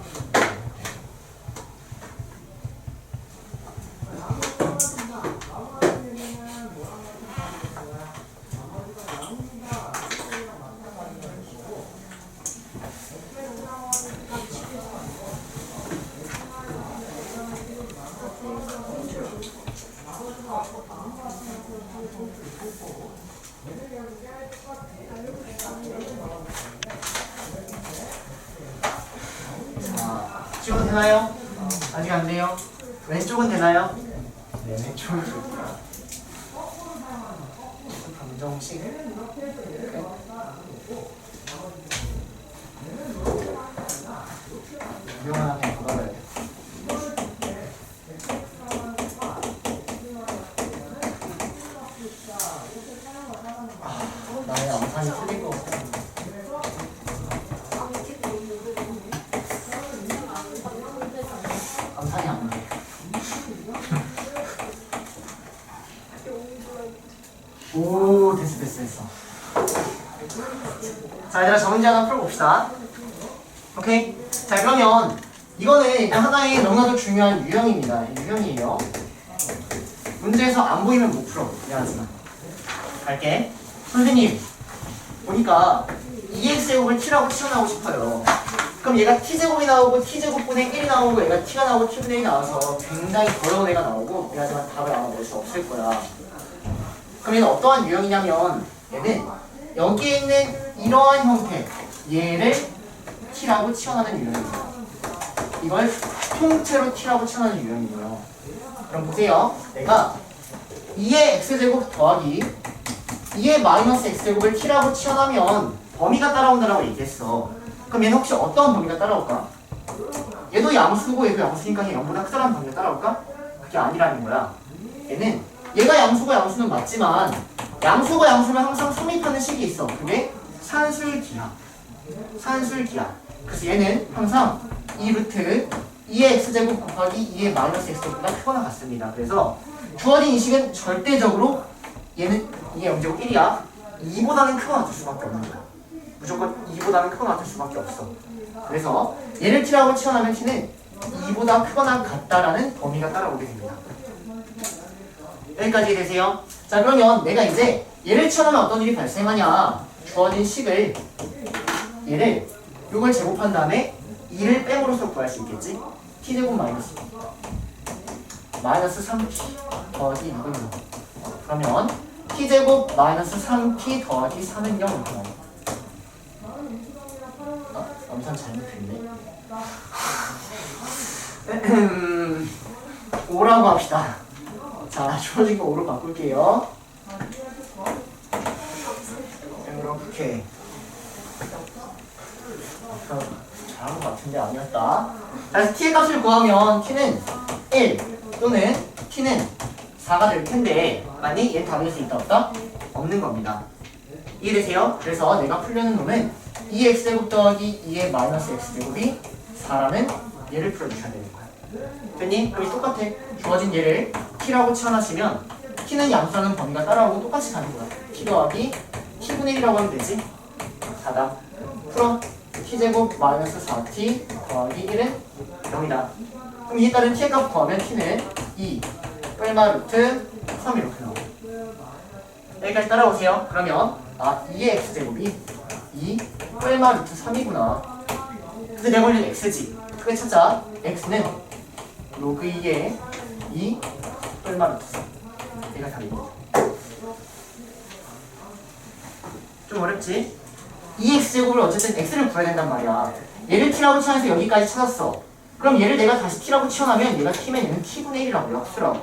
자, 찍어도 되나요? 아직 안 돼요? 왼쪽은 되나요? 네. 왼쪽은 좋다. 방정식. 유용하게 걸어야 돼. 나의 암산이 틀린 거 같아. 암산이 안 돼. 오, 됐어. 자, 얘들아, 저 문제 하나 풀어봅시다. 오케이? 자, 그러면 이거는 일단 하나의 너무나도 중요한 유형입니다. 유형이에요. 문제에서 안 보이면 못 풀어. 미안하지만. 갈게. 선생님, 보니까 2x제곱을 t라고 치워나오고 싶어요. 그럼 얘가 t제곱이 나오고 t제곱분의 1이 나오고 얘가 t가 나오고 t분의 1이 나와서 굉장히 더러운 애가 나오고 미안하지만 답을 아마 낼 수 없을 거야. 그럼 얘는 어떠한 유형이냐면 얘는 여기에 있는 이러한 형태 얘를 t라고 치환하는 유형이에요. 이걸 통째로 t라고 치환하는 유형이에요. 그럼 보세요. 내가 2의 x제곱 더하기 2의 마이너스 x제곱을 t라고 치환하면 범위가 따라온다라고 얘기했어. 그럼 얘는 혹시 어떤 범위가 따라올까? 얘도 양수고 얘도 양수니까 얘 0보다 크다는 범위가 따라올까? 그게 아니라는 거야. 얘는 얘가 양수고 양수는 맞지만 양수고 양수면 항상 성립하는 식이 있어. 그게 산술기하. 그래서 얘는 항상 2루트 2의 x제곱 곱하기 2의 마이너스 x제곱보다 크거나 같습니다. 그래서 주어진 이 식은 절대적으로 얘는 이게 0제곱 1이야. 2보다는 크거나 같을 수밖에 없는 거야. 무조건 2보다는 크거나 같을 수밖에 없어. 그래서 얘를 t라고 치환하면 t는 2보다 크거나 같다라는 범위가 따라오게 됩니다. 여기까지 되세요? 자, 그러면 내가 이제 얘를 치환하면 어떤 일이 발생하냐? 주어진 식을 얘를 요걸 제곱한 다음에 2를 뺀으로써 구할 수 있겠지? t제곱 마이너스 3t 더하기 6은 0. 그러면 t제곱 마이너스 3t 더하기 3은 0 이렇게 나와. 암산 잘못했네. 5라고 합시다. 자, 주어진 거 5로 바꿀게요. 이렇게. 잘한 것 같은데 아니었다. 자, 그래서 t의 값을 구하면 t는 1 또는 t는 4가 될 텐데 만약 얘는 답일 수 있다 없다? 없는 겁니다. 이해되세요? 그래서 내가 풀려는 놈은 2x제곱 더하기 2의 마이너스 x제곱이 4라는 얘를 풀어주셔야 되는 거야. 됐니? 그럼 똑같아. 주어진 얘를 t라고 치환하시면 t는 양수라는 범위가 따라오고 똑같이 가는 거야. t 더하기 t분의 1이라고 하면 되지? 4다. 풀어. t제곱 마이너스 4t 더하기 1은 0이다. 그럼 이에 따른 t의 값 구하면 t는 2 뿔마 루트 3 이렇게 나와. 여기까지 따라오세요. 그러면 2의 x제곱이 2 뿔마 루트 3이구나. 그래서 내 권리는 x지. 크게 찾자. x는 로그 2의 2 뿔마 루트 3. 얘가 답입니다. 좀 어렵지? 2x제곱을 어쨌든 x를 구해야 된단 말이야. 얘를 t라고 치환해서 여기까지 찾았어. 그럼 얘를 내가 다시 t라고 치환하면 얘가 t면 얘는 t분의 1이라고 역수라고.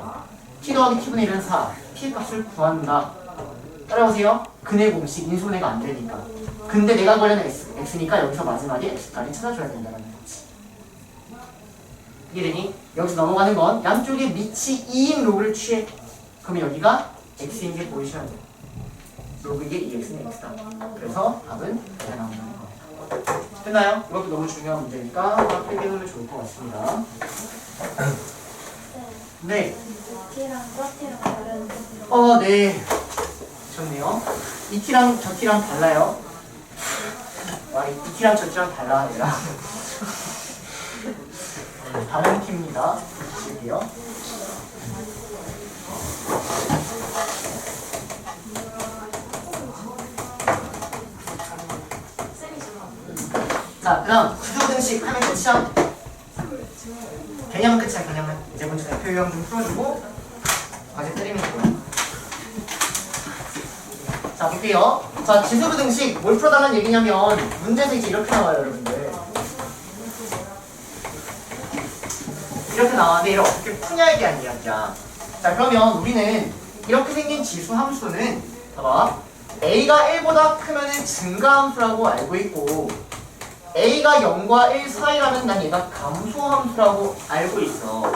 t 더하기 t분의 1은 4. t 값을 구한다. 따라오세요. 근의 공식 인수분해가 안 되니까. 근데 내가 구하려는 x니까 여기서 마지막에 x까지 찾아줘야 된다는 거지. 이해되니? 여기서 넘어가는 건 양쪽에 밑이 2인 로그를 취해. 그러면 여기가 x인 게 보이셔야 돼. 로그 2의 2x는 x다. 그래서 답은 이렇게 나온다는 겁니다. 됐나요? 이것도 너무 중요한 문제니까 한번 필기해놓으면 좋을 것 같습니다. 네. t랑 저 t랑 다른 네. 좋네요. 이 t랑 저 t랑 달라요. 이 t랑 저 t랑 달라. 얘랑. 다른 t입니다. 보실게요. 자, 그다음 구조등식 하면 끝이야. 개념은 끝이야. 개념은 이제 먼저 대표 유형 좀 풀어주고 과제 때리면 되고요. 자, 볼게요. 자, 지수부등식 뭘 풀어달라는 얘기냐면 문제에서 이제 이렇게 나와요, 여러분들. 이렇게 나왔는데 얘를 어떻게 푸냐에 대한 이야기야. 자, 그러면 우리는 이렇게 생긴 지수 함수는 봐봐. a가 1보다 크면은 증가함수라고 알고 있고 a가 0과 1 사이라면 난 얘가 감소함수라고 알고 있어.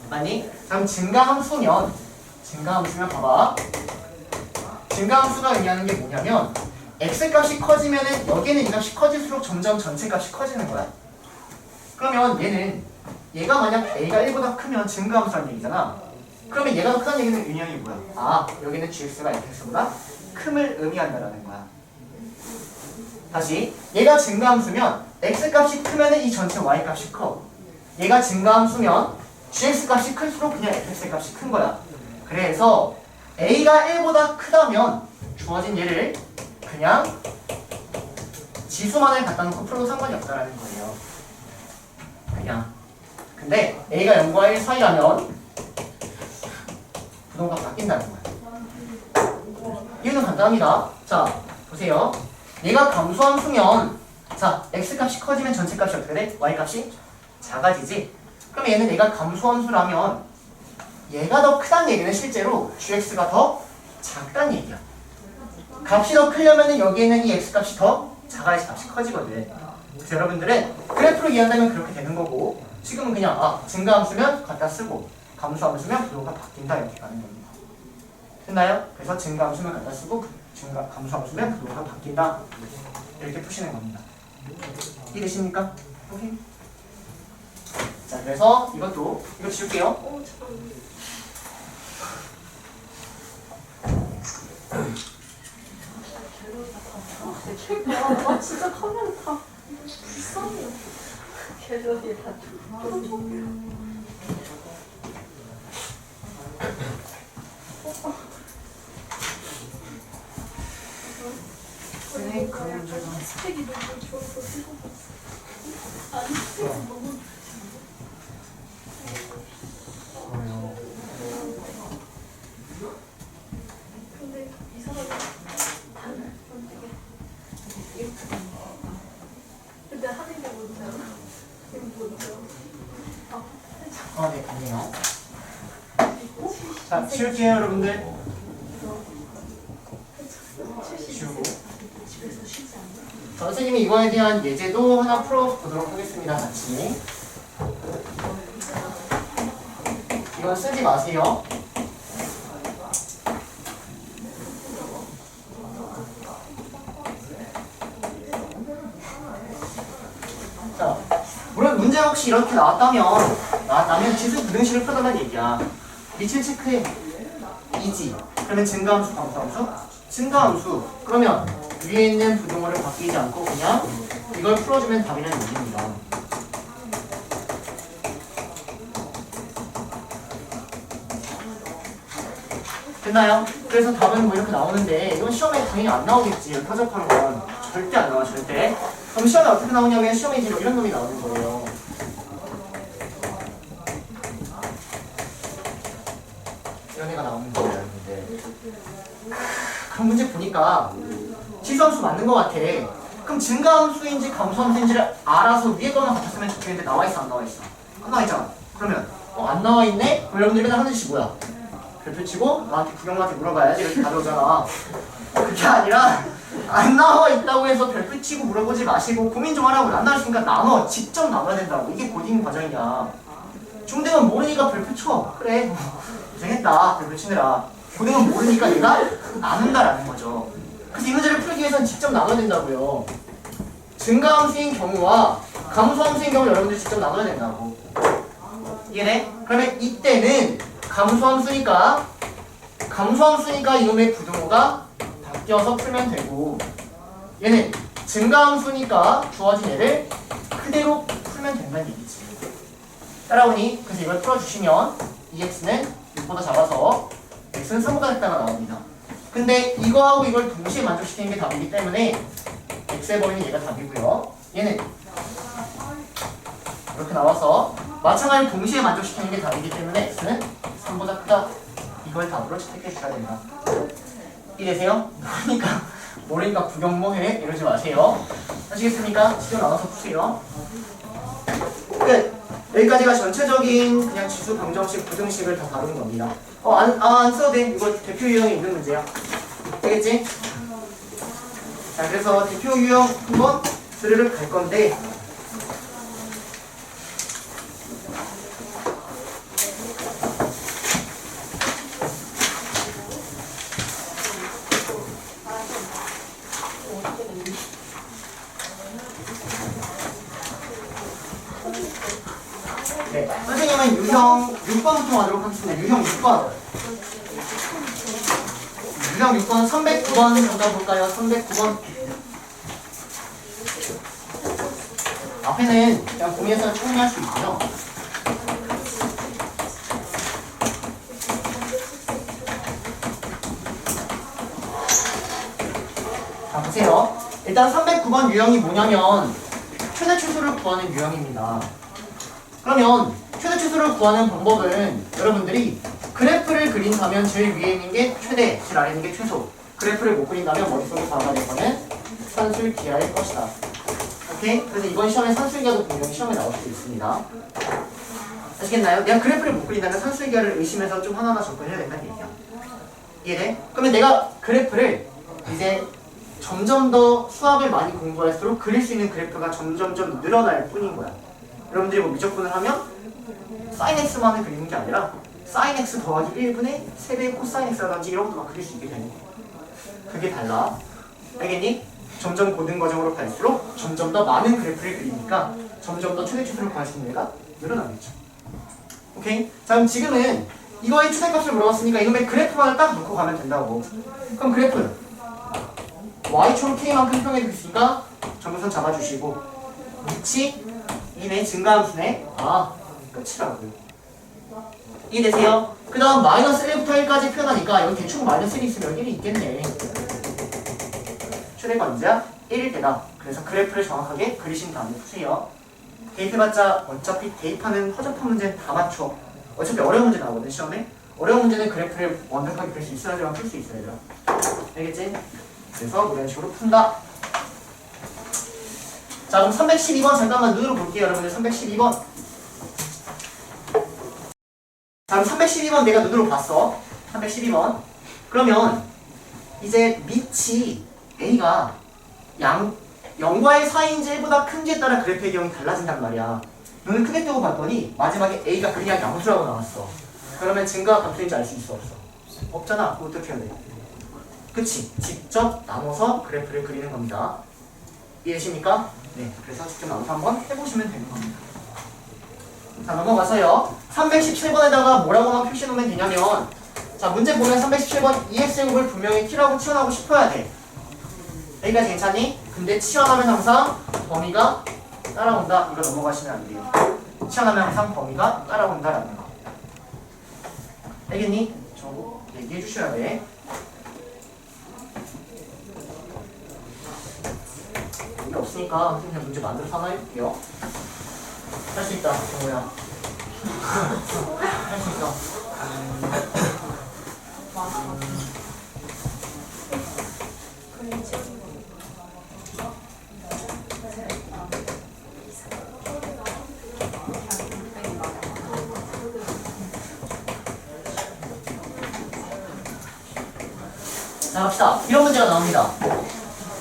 맞니? 그럼 증가함수면 봐봐. 증가함수가 의미하는 게 뭐냐면 x값이 커지면은 여기는 이 값이 커질수록 점점 전체 값이 커지는 거야. 그러면 얘가 만약 a가 1보다 크면 증가함수라는 얘기잖아. 그러면 얘가 더 크다는 얘기는 의미하는 게 뭐야? 아, 여기는 gx가 fx보다 큼을 의미한다라는 거야. 다시, 얘가 증가함수면 x값이 크면은 이 전체 y값이 커. 얘가 증가함수면 gx값이 클수록 그냥 fx값이 큰 거야. 그래서 a가 1보다 크다면 주어진 얘를 그냥 지수만을 갖다 놓고 풀어도 상관이 없다라는 거예요. 그냥. 근데 a가 0과 1 사이라면 부동가 바뀐다는 거야. 이유는 간단합니다. 자, 보세요. 얘가 감소함수면 자, x값이 커지면 전체 값이 어떻게 돼? y값이 작아지지? 그럼 얘는 얘가 감소함수라면 얘가 더 크다는 얘기는 실제로 gx가 더 작다는 얘기야. 값이 더 크려면 여기에는 이 x값이 더 작아야지 값이 커지거든. 그래서 여러분들은 그래프로 이해한다면 그렇게 되는 거고 지금은 그냥 증가함수면 갖다 쓰고 감소함수면 부호가 바뀐다 이렇게 가는 겁니다. 됐나요? 그래서 증가함수면 갖다 쓰고 감소함수면 부호가 바뀐다 이렇게 푸시는 겁니다. 이해되십니까? 오케이. 자, 그래서 이거 지울게요. 나 진짜 카메라 다 불쌍해. 갤러리에 다 스펙이 너무 좋아서 찍어봤어. 아니 스펙이 너무 근데 이 사람이 되게 이렇게 근데 하는 게 뭔지 알아? 네, 아니에요. 자, 지울게요, 여러분들. 지우고. 자, 선생님이 이거에 대한 예제도 하나 풀어보도록 하겠습니다, 같이. 이건 쓰지 마세요. 자, 물론 문제가 혹시 이렇게 나왔다면 지수 부등식을 풀어달라는 얘기야. 밑을 체크해. 이지. 그러면 증가함수, 감소함수? 증가함수. 그러면 위에 있는 부등호를 바뀌지 않고 그냥 이걸 풀어주면 답이라는 얘기입니다. 됐나요? 그래서 답은 뭐 이렇게 나오는데 이건 시험에 당연히 안 나오겠지. 이렇게 허접한 건 절대 안 나와, 절대. 그럼 시험에 어떻게 나오냐면 시험에 이제 이런 놈이 나오는 거예요. 이런 애가 나오는 거예요, 여러분들. 그럼 문제 보니까 지수함수 맞는 것 같아. 그럼 증가함수인지 감소함수인지를 알아서 위에 것만 같았으면 좋겠는데 나와있어, 안 나와있어? 안 나와있잖아. 그러면 안 나와있네? 그럼 여러분들 맨날 하는 짓이 뭐야? 별표 치고 나한테 구경한테 물어봐야지 이렇게 가져오잖아. 그게 아니라 안 나와 있다고 해서 별표 치고 물어보지 마시고 고민 좀 하라고. 안 나왔으니까 직접 나눠야 된다고. 이게 고딩 과정이야. 중등은 모르니까 별표 쳐. 그래, 고생했다 별표 치느라. 고등은 모르니까 얘가 나눈다라는 거죠. 그래서 이 문제를 풀기 위해서는 직접 나눠야 된다고요. 증가함수인 경우와 감소함수인 경우 여러분들이 직접 나눠야 된다고. 이해돼? 그러면 이때는 감소함수니까 이놈의 부등호가 바뀌어서 풀면 되고, 얘는 증가함수니까 주어진 얘를 그대로 풀면 된다는 얘기지. 따라오니 그래서 이걸 풀어주시면 2x는 6보다 작아서 x는 3보다 작다가 나옵니다. 근데 이거하고 이걸 동시에 만족시키는 게 답이기 때문에 x의 범위는 얘가 답이고요. 얘는 이렇게 나와서 마찬가지로 동시에 만족시키는 게 답이기 때문에 x는 3보다 크다. 이걸 답으로 채택해 주셔야 됩니다. 이해되세요? 모르니까 구경 뭐해? 이러지 마세요. 하시겠습니까? 직접 나눠서 푸세요. 끝! 여기까지가 전체적인 그냥 지수 방정식, 부등식을 다 다루는 겁니다. 안 써도 돼. 이거 대표 유형이 있는 문제야. 되겠지? 자, 그래서 대표 유형 한번 스르륵 갈 건데, 네, 선생님은 유형 6번부터 하도록 하겠습니다. 유형 6번. 유형 6번 309번 잠깐 볼까요? 309번. 앞에는 그냥 고민해서 정리할 수 있고요. 자, 보세요. 일단 309번 유형이 뭐냐면 최대 추수를 구하는 유형입니다. 그러면 최대 추수를 구하는 방법은 여러분들이 그래프를 그린다면 제일 위에 있는 게 최대, 제일 아래 있는 게 최소. 그래프를 못 그린다면 머릿속에 담아낼 거는 산술기하일 것이다. 오케이? 그래서 이번 시험에 산술기하도 분명히 시험에 나올 수도 있습니다. 아시겠나요? 내가 그래프를 못 그린다면 산술기하를 의심해서 좀 하나하나 접근해야 된다는 얘기야. 이해돼? 그러면 내가 그래프를 이제 점점 더 수학을 많이 공부할수록 그릴 수 있는 그래프가 점점점 늘어날 뿐인 거야. 여러분들이 뭐 미적분을 하면 sin x만을 그리는 게 아니라 sin x 더하기 1분의 3배의 코사인 x라든지 이런 것도 막 그릴 수 있게 되는 거야. 그게 달라. 알겠니? 점점 고등 과정으로 갈수록 점점 더 많은 그래프를 그리니까 점점 더 최대 추수를 구할 수 있는 애가 늘어나겠죠. 오케이? 자, 그럼 지금은 이거의 최대값을 물어봤으니까 이놈의 그래프만을 딱 놓고 가면 된다고. 그럼 그래프 y축으로 k만큼 평해주고 있으니까 점선 잡아주시고 위치 2네 증가함수네. 끝이라고요. 이해되세요? 그 다음 마이너스 1부터 1까지 표현하니까 여기 대충 마이너스 1이 있으면 1이 있겠네. 최대가 언제야? 1일 때다. 그래서 그래프를 정확하게 그리신 다음에 푸세요. 대입해봤자 어차피 대입하는 허접한 문제는 다 맞춰. 어차피 어려운 문제 나오거든 시험에. 어려운 문제는 그래프를 완벽하게 그릴 수 있어야지만 풀 수 있어야 돼요. 알겠지? 그래서 이런 식으로 푼다. 자, 그럼 312번 잠깐만 눈으로 볼게요. 여러분들 312번. 자, 그럼 312번 내가 눈으로 봤어. 312번. 그러면 이제 밑이 A가 0과의 사이인지 1보다 큰지에 따라 그래프의 경이 달라진단 말이야. 눈을 크게 뜨고 봤더니 마지막에 A가 그냥 양수라고 나왔어. 그러면 증가가 감소인지 알 수 있어 없어? 없잖아. 그럼 어떻게 해야 돼? 그치? 직접 나눠서 그래프를 그리는 겁니다. 이해되십니까? 네. 그래서 직접 나눠서 한번 해보시면 되는 겁니다. 자, 넘어가서요. 317번에다가 뭐라고만 표시해 놓으면 되냐면, 자, 문제 보면 317번 2x제곱을 분명히 t라고 치환하고 싶어야 돼. 여기까지 괜찮니? 근데 치환하면 항상 범위가 따라온다. 이거 넘어가시면 안 돼요. 치환하면 항상 범위가 따라온다라는 거. 알겠니? 저 얘기해 주셔야 돼. 여기 없으니까 선생님 그냥 문제 만들어서 하나 해볼게요. 할 수 있다, 정우야. 할 수 있어. 자, 갑시다. 이런 문제가 나옵니다.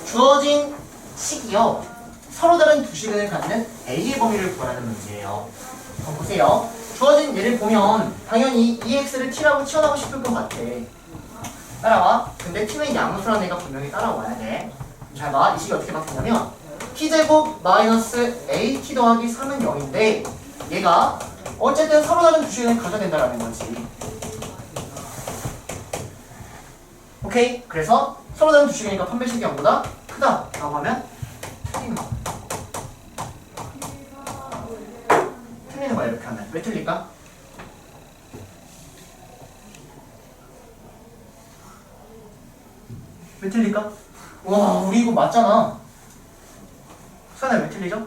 주어진 식이요, 서로 다른 두 시근을 갖는 A의 범위를 구하라는 문제예요. 한번 보세요. 주어진 예를 보면 당연히 2x를 t라고 치환하고 싶을 것 같아. 따라와. 근데 t는 양수라는 애가 분명히 따라와야 돼. 잘 봐. 이 식이 어떻게 바뀌냐면 t제곱 마이너스 at 더하기 3은 0인데 얘가 어쨌든 서로 다른 두 시근을 가져야 된다는 거지. 오케이? 그래서 서로 다른 두 시근이니까 판별식이 0보다 크다 라고 하면 틀리는 거야. 틀리는 거야, 이렇게 하면. 왜 틀릴까? 왜 틀릴까? 와, 우리 이거 맞잖아. 수연아, 왜 틀리죠?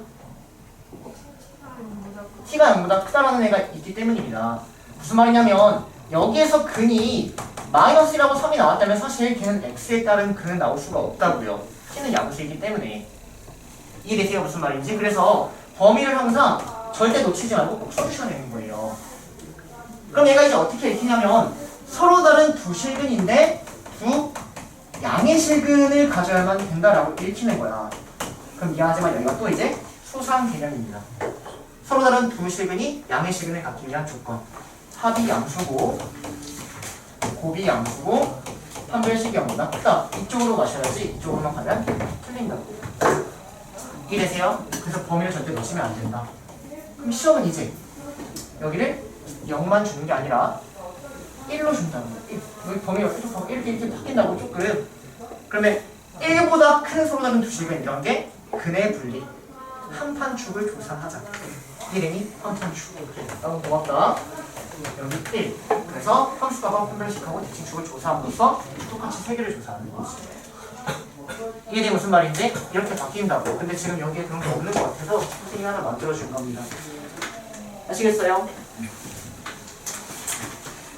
t가 0보다 크다라는 애가 있기 때문입니다. 무슨 말이냐면 여기에서 근이 마이너스라고 3이 나왔다면 사실 걔는 x에 따른 근은 나올 수가 없다고요. t는 양수이기 때문에. 이해되세요? 무슨 말인지? 그래서 범위를 항상 절대 놓치지 말고 꼭 써주셔야 되는 거예요. 그럼 얘가 이제 어떻게 읽히냐면 서로 다른 두 실근인데 두 양의 실근을 가져야만 된다라고 읽히는 거야. 그럼 미안하지만 여기가 또 이제 수상 개념입니다. 서로 다른 두 실근이 양의 실근을 갖기 위한 조건. 합이 양수고 곱이 양수고 판별식 경우다. 딱 이쪽으로 마셔야지 이쪽으로만 가면 틀린다고. 이해되세요? 그래서 범위를 절대 놓치면 안 된다. 그럼 시험은 이제 여기를 0만 주는 게 아니라 1로 준다는 거예요. 여기 범위가 이렇게 바뀐다고 조금. 그러면 1보다 큰 서로 다른 두 실근 이런 게 근의 분리. 한판축을 조사하자. 이름이 한판축. 너무 고맙다. 여기 1. 그래서 함수값과 판별식하고 대칭축을 조사함으로써 똑같이 3개를 조사하는 거지. 이게 무슨 말인지 이렇게 바뀐다고. 근데 지금 여기에 그런 게 없는 것 같아서 선생님이 하나 만들어준 겁니다. 아시겠어요?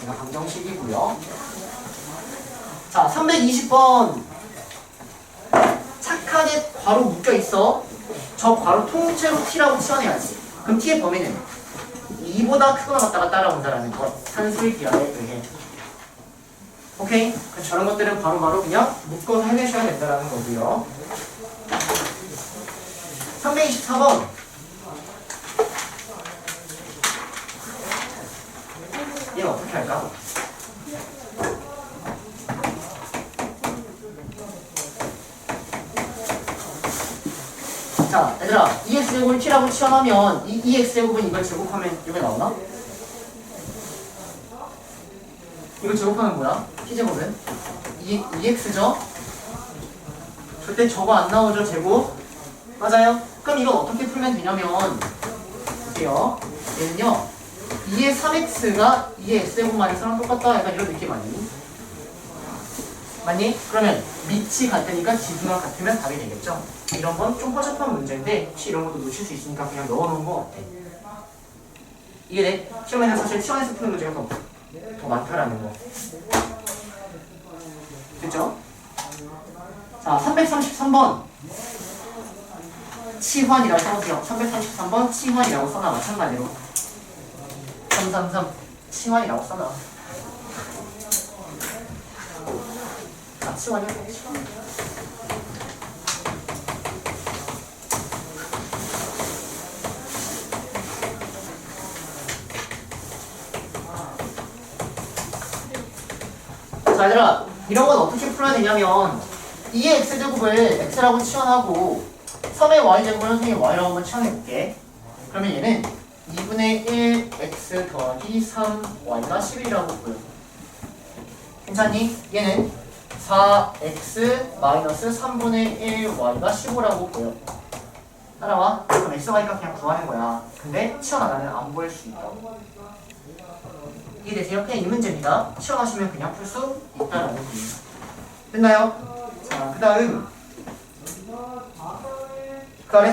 이거 방정식이고요. 자, 320번. 착하게 괄호 묶여있어. 저 괄호 통째로 t라고 치환해야지. 그럼 t의 범위는 2보다 크거나 같다가 따라온다라는 것. 산수의 비하에 의해. 오케이? 저런 것들은 바로바로 그냥 묶어서 해내셔야 된다는 거고요. 324번. 얘는 어떻게 할까? 자, 얘들아, 2x제곱을 t라고 치환하면 이 2x제곱은 이걸 제곱하면 이게 나오나? 이걸 제곱하면 뭐야? t제곱은? 2x죠? 절대 저거 안 나오죠, 제곱? 맞아요? 그럼 이건 어떻게 풀면 되냐면 보세요. 얘는요 2의 3x가 2의 x제곱 마이너스랑 똑같다. 약간 이런 느낌 아니니? 맞니? 그러면 밑이 같으니까 지수가 같으면 답이 되겠죠? 이런 건 좀 허접한 문제인데 혹시 이런 것도 놓칠 수 있으니까 그냥 넣어놓은 거 어때? 이게 돼? 시험에는 사실 시험에서 푸는 문제가 더 많다라는 거. 됐죠? 자, 333번 치환이라고 써보세요. 333번 치환이라고 써놔. 마찬가지로 333 치환이라고 써놔. 자, 치환이요. 자, 얘들아, 이런 건 어떻게 풀어야 되냐면 2의 x제곱을 x라고 치환하고 3의 y제곱을 선생님이 y라고 한번 치환해볼게. 그러면 얘는 2분의 1 x 더하기 3y가 11이라고 보여. 괜찮니? 얘는 4x 마이너스 3분의 1y가 15라고 보여. 따라와. 그럼 x, y가 그냥 구하는 거야. 근데 치환 안 하면 안 보일 수 있다고. 이해되세요? 그냥 이 문제입니다. 치환하시면 그냥 풀 수 있다라는 겁니다. 됐나요? 자, 그 다음에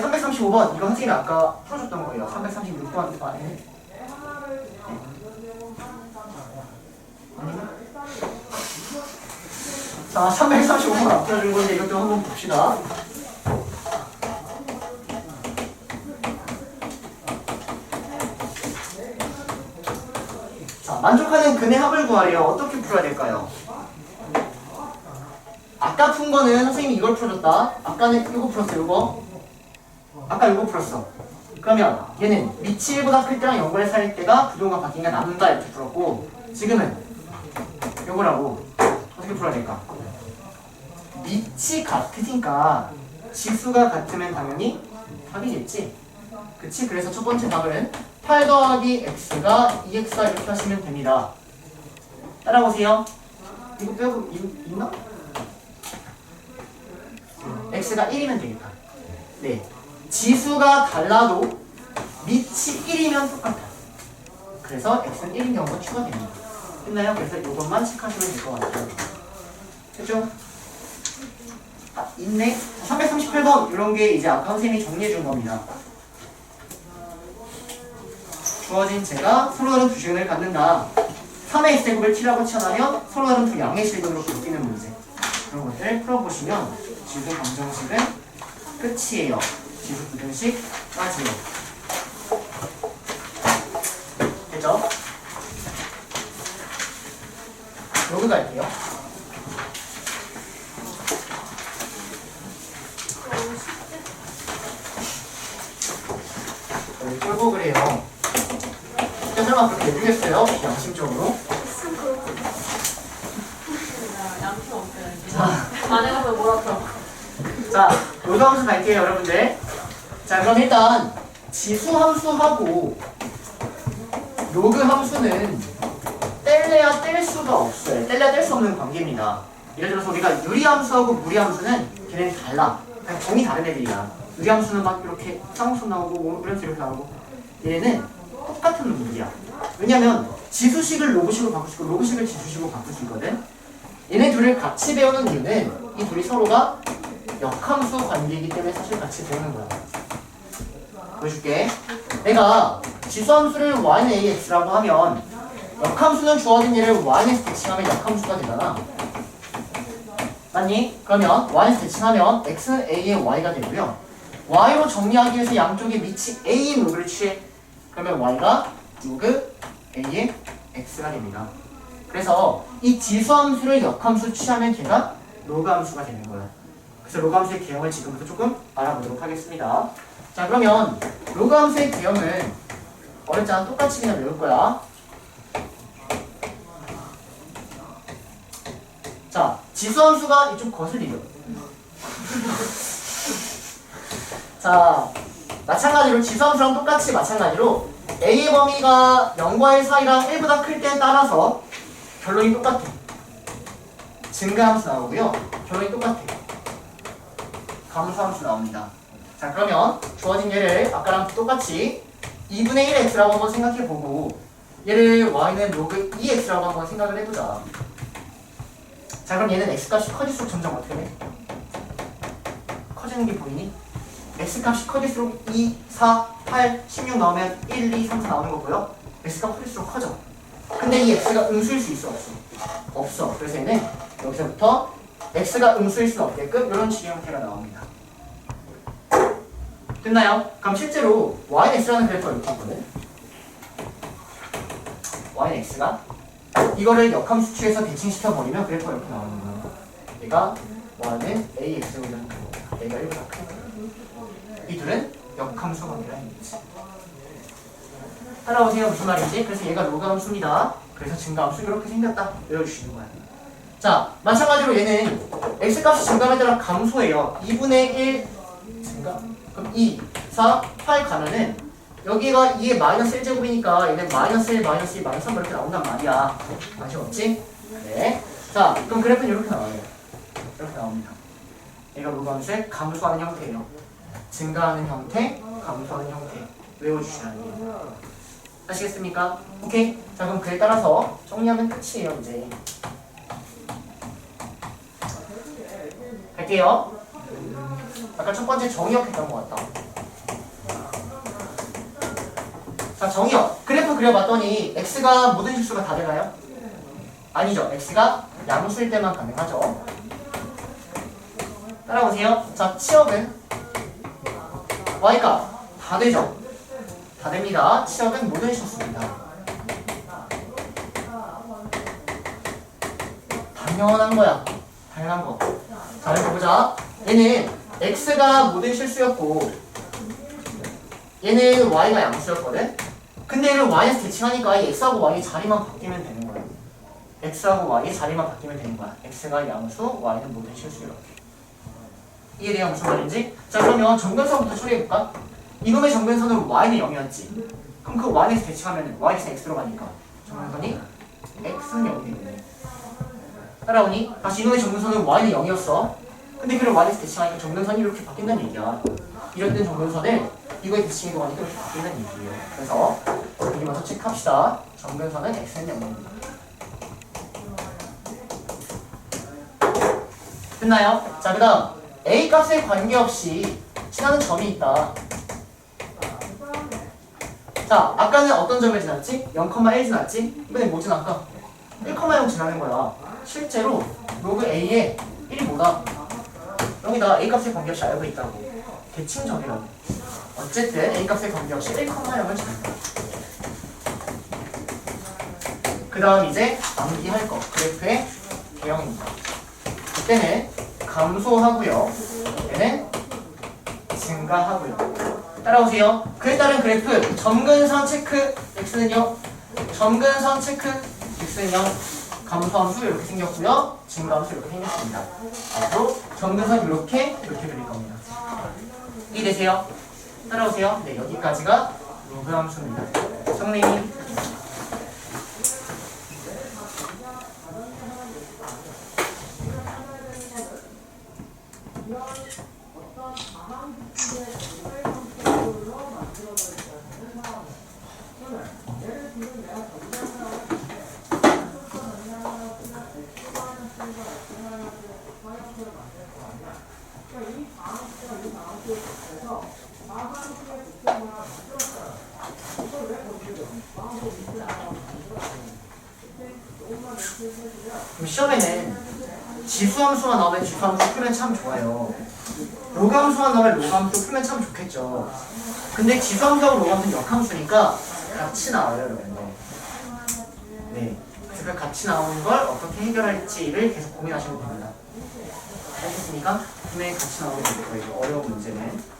335번. 이거 선생님이 아까 풀어줬던 거예요. 336번 안에. 자, 335번 안 풀어준 건데 이것도 한번 봅시다. 자, 만족하는 근의 합을 구하래요. 어떻게 풀어야 될까요? 아까 푼 거는 선생님이 이걸 풀어줬다. 아까는 이거 풀었어요. 이거. 아까 이거 풀었어. 그러면 얘는 밑이 1보다 클 때랑 0분의 4일 때가 부동과 바뀐 게 남는다 이렇게 풀었고, 지금은 요거라고. 어떻게 풀어야 될까? 밑이 같으니까 지수가 같으면 당연히 답이겠지. 그치? 그래서 첫 번째 답은 8 더하기 x가 2x다 이렇게 하시면 됩니다. 따라오세요. 이거 빼고 있나? x가 1이면 되겠다. 네. 지수가 달라도 밑이 1이면 똑같아. 그래서 x는 1인 경우가 추가됩니다. 됐나요? 그래서 이것만 체크하시면 될 것 같아요. 됐죠? 아, 있네? 338번 이런 게 이제 아까 선생님이 정리해 준 겁니다. 주어진 제가 서로 다른 두 실근을 갖는다. 3의 x제곱을 t라고 치환하면 서로 다른 두 양의 실근으로 바뀌는 문제. 그런 것들 풀어보시면 지수 방정식은 끝이에요. 지수 부등식 까지요. 왜 꼴곡을 해요? 진짜 설마 그렇게 해주겠어요? 양심적으로? 양심 없어요. 자, 안에 가서 뭐라 그러 자, 로그함수 갈게요, 여러분들. 자, 그럼 일단 지수 함수하고 로그 함수는 뗄래야 뗄 수가 없어요. 뗄래야 뗄 수 없는 관계입니다. 예를 들어서 우리가 유리함수하고 무리함수는 걔네는 달라. 그냥 종이 다른 애들이야. 유리함수는 막 이렇게 쌍수 나오고 오므려서 이렇게 나오고 얘네는 똑같은 놈들이야. 왜냐면 지수식을 로그식으로 바꿀 수 있고 로그식을 지수식으로 바꿀 수 있거든. 얘네 둘을 같이 배우는 이유는 이 둘이 서로가 역함수 관계이기 때문에 사실 같이 배우는 거야. 보여줄게. 내가 지수함수를 y는 ax라고 하면 역함수는 주어진 얘를 y에서 대칭하면 역함수가 되잖아. 맞니? 그러면 y에서 대칭하면 x는 a의 y가 되고요. y로 정리하기 위해서 양쪽에 밑이 a의 로그를 취해. 그러면 y가 로그 a의 x가 됩니다. 그래서 이 지수함수를 역함수 취하면 걔가 로그함수가 되는 거야. 그래서 로그함수의 개형을 지금부터 조금 알아보도록 하겠습니다. 자, 그러면 로그함수의 개형은 어렵지 않아 똑같이 그냥 외울 거야. 자, 지수함수가 이쪽 거슬리죠. 자, 마찬가지로 지수함수랑 똑같이 마찬가지로 a의 범위가 0과 1 사이랑 1보다 클 때에 따라서 결론이 똑같아. 증가함수 나오고요. 결론이 똑같아. 감소함수 나옵니다. 자, 그러면 주어진 얘를 아까랑 똑같이 2분의 1x라고 한번 생각해보고 얘를 y는 로그 2x라고 한번 생각을 해보자. 자, 그럼 얘는 x값이 커질수록 점점 어떻게 돼? 커지는 게 보이니? x값이 커질수록 2, 4, 8, 16 나오면 1, 2, 3, 4 나오는 거고요. x가 커질수록 커져. 근데 이 x가 음수일 수 있어? 없어? 없어. 그래서 얘는 여기서부터 x가 음수일 수 없게끔 이런 식의 형태가 나옵니다. 됐나요? 그럼 실제로 y는 x라는 그래프가 이렇게 있거든. y는 x가 이거를 역함수 취해서 대칭시켜버리면 그래프가 이렇게 나오는 거야. 얘가 y는 ax고 이런 거고 얘가 1보다 크다. 이 둘은 역함수 관계라는 얘기지. 따라오세요. 무슨 말인지. 그래서 얘가 로그함수입니다. 그래서 증가함수 이렇게 생겼다. 외워주시는 거야. 자, 마찬가지로 얘는 x값이 증가에 따라 감소해요. 2분의 1 증가? 그럼 2, 4, 8 가면은 여기가 2의 마이너스 1제곱이니까 얘는 마이너스 1, 마이너스 2, 마이너스 3 이렇게 나온단 말이야. 아쉬웠지? 네. 자, 그럼 그래프는 이렇게 나와요. 이렇게 나옵니다. 얘가 로그함수의 감소하는 형태예요. 증가하는 형태, 감소하는 형태. 외워주시라는 얘기예요. 아시겠습니까? 오케이? 자, 그럼 그에 따라서 정리하면 끝이에요, 이제. 갈게요. 아까 첫 번째 정의역 했던 것 같다. 자, 정의역. 그래프 그려봤더니 x가 모든 실수가 다 되나요? 아니죠. x가 양수일 때만 가능하죠. 따라오세요. 자, 치역은 y가 다 되죠. 다 됩니다. 치역은 모든 실수입니다. 당연한 거야. 당연한 거. 자, 이거 보자. 얘는 x가 모든 실수였고 얘는 y가 양수였거든. 근데 얘를 y에서 대칭하니까 이 x하고 y의 자리만 바뀌면 되는 거야. x하고 y의 자리만 바뀌면 되는 거야. x가 양수, y는 모든 실수 이렇게. 이해돼요? 무슨 말인지? 자, 그러면 정근선부터 처리해볼까? 이놈의 정근선은 y는 0이었지. 그럼 그 y에서 대칭하면 y에서 x로 가니까 정근선이 x는 0이 되겠네. 따라오니? 다시 이놈의 정근선은 y는 0이었어. 근데 그걸 y에서 대칭하니까 정근선이 이렇게 바뀐다는 얘기야. 이럴 땐 정근선을 이거에 대칭해도 가니까 이렇게 바뀐다는 얘기예요. 그래서 여기 먼저 체크합시다. 정근선은 x는 0입니다. 됐나요? 자, 그 다음 a 값에 관계없이 지나는 점이 있다. 자, 아까는 어떤 점을 지났지? 0,1 지났지? 이번엔 뭐 지날까? 1,0 지나는 거야. 실제로 로그 a의 1보다 여기다 a 값에 관계없이 알고 있다고. 대칭점이라고. 어쨌든 a 값에 관계없이 1,0을 지난다. 그 다음 이제 암기할 거. 그래프의 개형입니다. 그때는 감소하고요. 얘는 증가하고요. 따라오세요. 그에 따른 그래프 점근선 체크 x는요. 점근선 체크 x는요. 감소함수 이렇게 생겼고요. 증가함수 이렇게 생겼습니다. 앞으로 점근선 이렇게 그릴 겁니다. 이해되세요? 따라오세요. 네, 여기까지가 로그 함수입니다. 선생님. 시험에는 지수함수가 나오면 지수함수 풀면 참 좋아요. 로그함수가 나오면 로그함수 풀면 참 좋겠죠. 근데 지수함수하고 로그함수는 역함수니까 같이 나와요, 여러분들. 네. 그래서 같이 나오는 걸 어떻게 해결할지를 계속 고민하시면 됩니다. 알겠습니까? 분명히 같이 나오는 거예요. 어려운 문제는.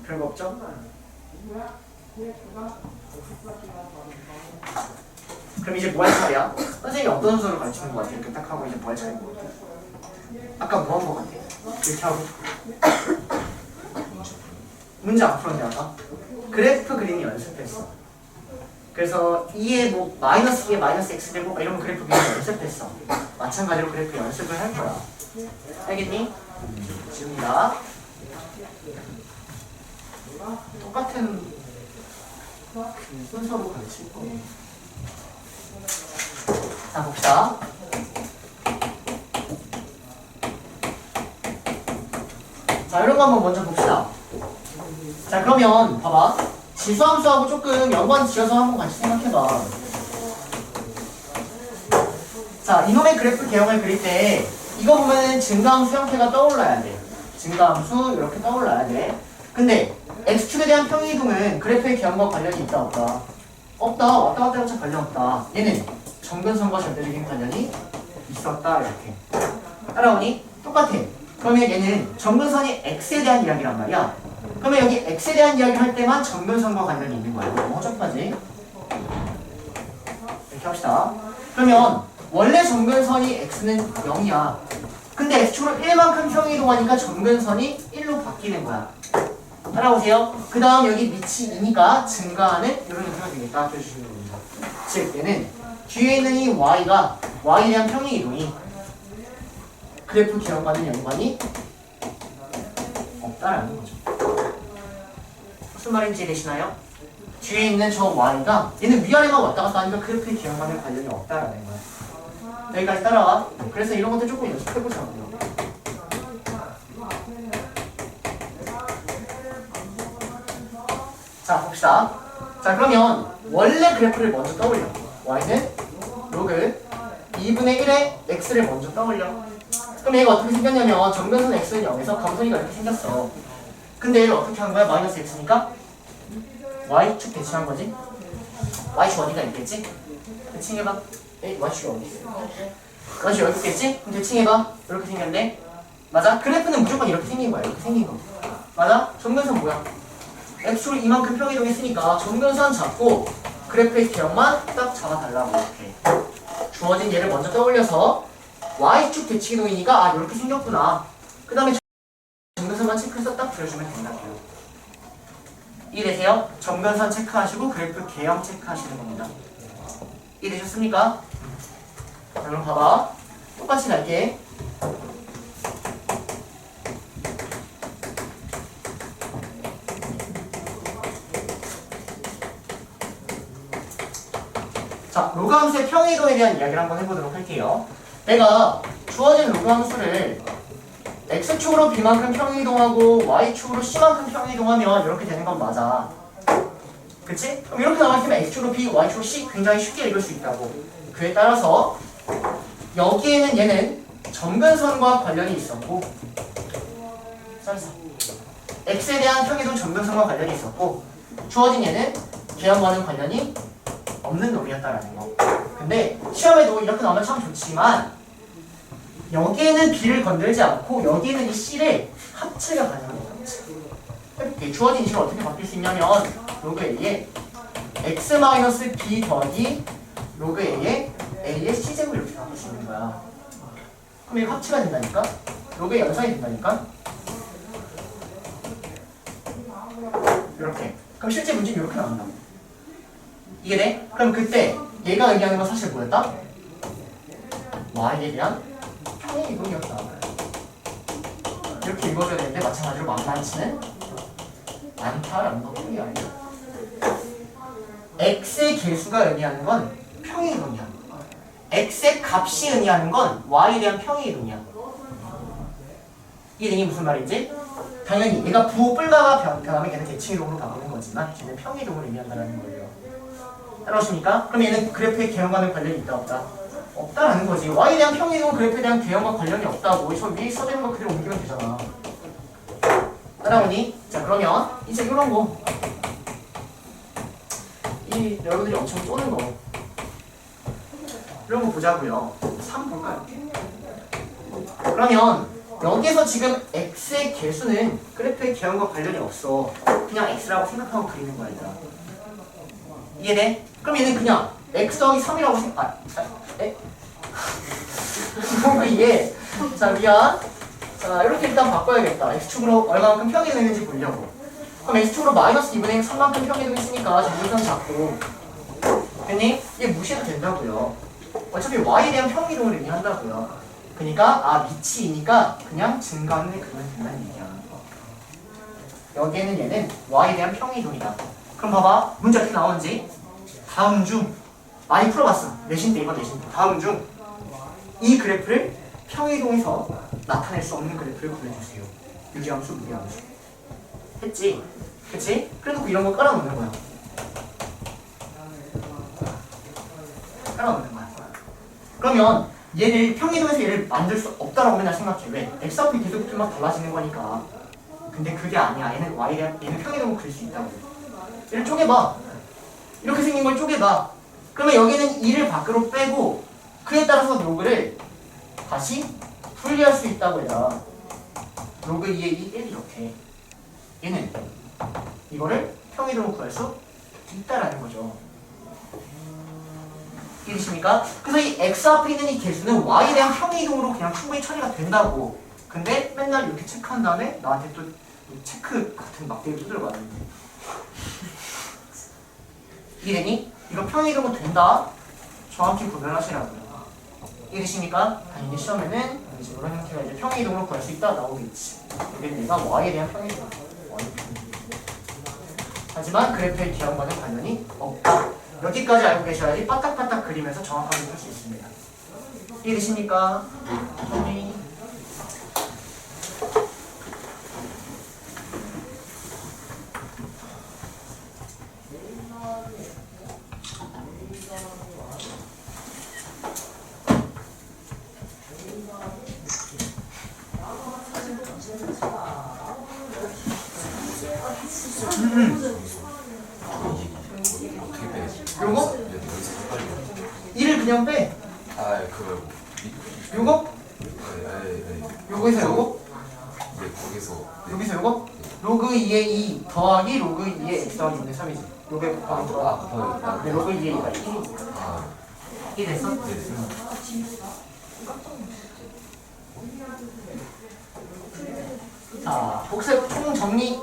별거 없죠? 그럼 이제 뭐 할 차례야? 선생님이 어떤 순서를 가르치는 것 같아요? 이렇게 딱 하고 이제 뭐 할 차례인 것 같아요? 아까 뭐 한 것 같아요? 이렇게 하고 문제 안 풀었냐 아까? 그래프 그리는 연습했어. 그래서 2에 뭐 마이너스 2에 마이너스 x 되고 이런 그래프 그리는 연습했어. 마찬가지로 그래프 연습을 할 거야. 알겠니? 지금이다. 똑같은 순서로 가르칠 거예요. 자, 봅시다. 자, 이런 거 한번 먼저 봅시다. 자, 그러면 봐봐. 지수함수하고 조금 연관 지어서 한번 같이 생각해봐. 자, 이놈의 그래프 개형을 그릴 때 이거 보면 증가함수 형태가 떠올라야 돼. 증가함수 이렇게 떠올라야 돼. 근데 x축에 대한 평이동은 그래프의 개형과 관련이 있다 없다? 없다. 왔다 갔다 해봤자 관련 없다. 얘는 점근선과 절대적인 관련이 있었다 이렇게. 따라오니? 똑같아. 그러면 얘는 점근선이 x에 대한 이야기란 말이야. 그러면 여기 x에 대한 이야기를 할 때만 점근선과 관련이 있는 거야. 너무 허접하지? 이렇게 합시다. 그러면 원래 점근선이 x는 0이야. 근데 x축으로 1만큼 평이동하니까 점근선이 1로 바뀌는 거야. 따라오세요. 그 다음 여기 밑이 2니까 증가하는 이런 형태가 되겠다. 해주시면 됩니다. 즉 얘는 뒤에 있는 이 y가 y에 대한 평이동이 그래프 개형과는 연관이 없다라는 거죠. 무슨 말인지 이해되시나요? 뒤에 있는 저 y가 얘는 위아래만 왔다 갔다 하니까 그래프의 개형과는 관련이 없다라는 거야. 여기까지 따라와. 그래서 이런 것들 조금 연습해보자고요. 자, 봅시다. 자, 그러면 원래 그래프를 먼저 떠올려. y는 로그 2분의 1의 x를 먼저 떠올려. 그럼 얘가 어떻게 생겼냐면 점근선 x는 0에서 감선이가 이렇게 생겼어. 근데 얘를 어떻게 한 거야? 마이너스 x니까 y축 대칭한 거지? y축 어디가 있겠지? 대칭해봐. y축이 어디 있어? y축 여기 있겠지? 그럼 대칭해봐. 이렇게 생겼네. 맞아? 그래프는 무조건 이렇게 생긴 거야. 이렇게 생긴 거. 맞아? 점근선 뭐야? x축을 이만큼 평이동했으니까 점근선 잡고 그래프의 개형만 딱 잡아달라고 이렇게. 주어진 얘를 먼저 떠올려서 y축 대칭이동이니까 아 이렇게 생겼구나. 그 다음에 점근선만 체크해서 딱 그려주면 된다고요. 이해되세요? 점근선 체크하시고 그래프 개형 체크하시는 겁니다. 이해되셨습니까? 자, 그럼 봐봐. 똑같이 갈게. 자, 로그함수의 평이동에 대한 이야기를 한번 해보도록 할게요. 내가 주어진 로그함수를 x축으로 b만큼 평이동하고 y축으로 c만큼 평이동하면 이렇게 되는 건 맞아. 그치? 그럼 이렇게 나왔으면 x축으로 b, y축으로 c 굉장히 쉽게 읽을 수 있다고. 그에 따라서 여기에는 얘는 점근선과 관련이 있었고 써있어. x에 대한 평이동 점근선과 관련이 있었고 주어진 얘는 계형과는 관련이 없는 놈이었다라는 거. 근데 시험에도 이렇게 나오면 참 좋지만 여기에는 b를 건들지 않고 여기에는 이 c를 합체가 가능한 거 같지. 이렇게 주어진 식을 어떻게 바뀔 수 있냐면 로그 a에 x-b 더하기 로그 a에 a의 c제곱을 이렇게 바꿀 수 있는 거야. 그럼 이거 합체가 된다니까? 로그의 연산이 된다니까? 이렇게. 그럼 실제 문제는 이렇게 나온다. 이게 돼? 그럼 그때 얘가 의미하는 건 사실 뭐였다? y에 대한 평행 이동이었다. 이렇게 읽어줘야 되는데 마찬가지로 만만치는 않다라는 것뿐이 아니야. x의 개수가 의미하는 건 평행 이동이야. x의 값이 의미하는 건 y에 대한 평행 이동이야. 이게 무슨 말인지? 당연히 얘가 부호 변하면 걔는 대칭 이동으로 바꾸는 거지만 걔는 평행 이동을 의미한다는 거예요. 따라오십니까? 그럼 얘는 그래프의 개형과는 관련이 있다 없다? 없다라는 거지. y에 대한 평행 이동은 그래프에 대한 개형과 관련이 없다고. 저 위에 써져 있는 거 그대로 옮기면 되잖아. 따라오니? 자 그러면 이제 이런 거 이 여러분들이 엄청 쏘는 거 이런 거 보자고요. 3 볼까요? 그러면 여기서 지금 x의 개수는 그래프의 개형과 관련이 없어. 그냥 x라고 생각하고 그리는 거야 얘들아. 이해돼? 그럼 얘는 그냥 x 더하기 3이라고 생각 뭔가 이게 자 미안. 자 이렇게 일단 바꿔야겠다. x축으로 얼마만큼 평이동 있는지 보려고. 그럼 x축으로 마이너스 2분의 3만큼 평이동 있으니까 점근선 잡고 됐니? 이게 무시해도 된다고요. 어차피 y에 대한 평이동을 의미한다고요. 그러니까 위치이니까 그냥 증가하는 데 그리면 된다는 얘기야. 여기에는 얘는 y에 대한 평이동이다. 그럼 봐봐 문제 어떻게 나오는지. 다음 중 많이 풀어봤어. 내신 때 이번 내신 때 다음 중 이 그래프를 평이동에서 나타낼 수 없는 그래프를 구해주세요. 유리함수, 무리함수. 했지? 그치? 그래놓고 이런 거 깔아놓는 거야. 깔아놓는 거야. 그러면 얘를 평이동에서 얘를 만들 수 없다라고 맨날 생각해. 왜? x앞이 계속 막 달라지는 거니까. 근데 그게 아니야. 얘는 평이동을 그릴 수 있다고. 얘를 쪼개봐. 이렇게 생긴 걸 쪼개봐. 그러면 여기는 2를 밖으로 빼고 그에 따라서 로그를 다시 분리할 수 있다고 해라. 로그 2의 2, 1 이렇게. 얘는 이거를 평이동으로 구할 수 있다라는 거죠. 이해되십니까? 그래서 이 x 앞에 있는 이 개수는 y에 대한 평이동으로 그냥 충분히 처리가 된다고. 근데 맨날 이렇게 체크한 다음에 나한테 또 체크 같은 막대기 두들겨 맞는데. 이해되니? 이거 평이동은 된다. 정확히 구별하시라고요. 이해되십니까? 당연히 시험에는 이런 형태가 이제 평이동으로 구할 수 있다 나오겠지. 여기는 얘가 y에 대한 평이동. 하지만 그래프의 기형과는 관련이 없다. 여기까지 알고 계셔야지 빠딱빠딱 그리면서 정확하게 풀 수 있습니다. 이해되십니까? 네. 어떻게 빼야지? 요거? 여기서 빨리. 1을 그냥 빼. 그거 요거? 네. 요거에서 요거? 네, 거기서 여기서 요거? 로그 2의 2 더하기 로그 2의 x 더하기 6의 3이지. 요게 곱하기 들어가. 네, 로그 2의 2가 1이니까. 1 됐어? 자, 복습 총 정리.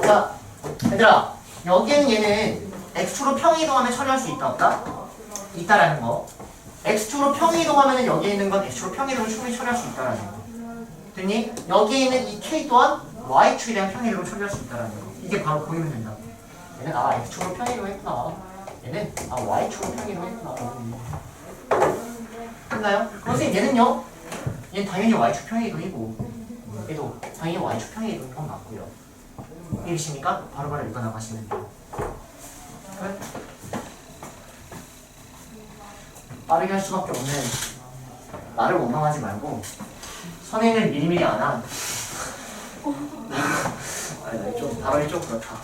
자, 얘들아, 여기는 얘는 x축으로 평이동하면 처리할 수 있다 없다? 있다라는 거. x축으로 평이동하면 여기에 있는 건 x축으로 평이동을 충분히 처리할 수 있다라는 거. 됐니? 여기에 있는 이 k 또한 y축에 대한 평이동을 처리할 수 있다라는 거. 이게 바로 보이면 된다. 얘는 x축으로 평이동했구나. 얘는 y축으로 평이동했구나. 됐나요? 선생님 얘는요? 얘는 당연히 y축평의 이동이고 얘도 당연히 y축평의 이동인 건 맞고요. 이해되십니까? 바로바로 읽어나가시면 돼요. 끝. 빠르게 할 수밖에 없는 나를 원망하지 말고 선행을 미리미리 안 한. 아니 좀 발언이 좀 그렇다.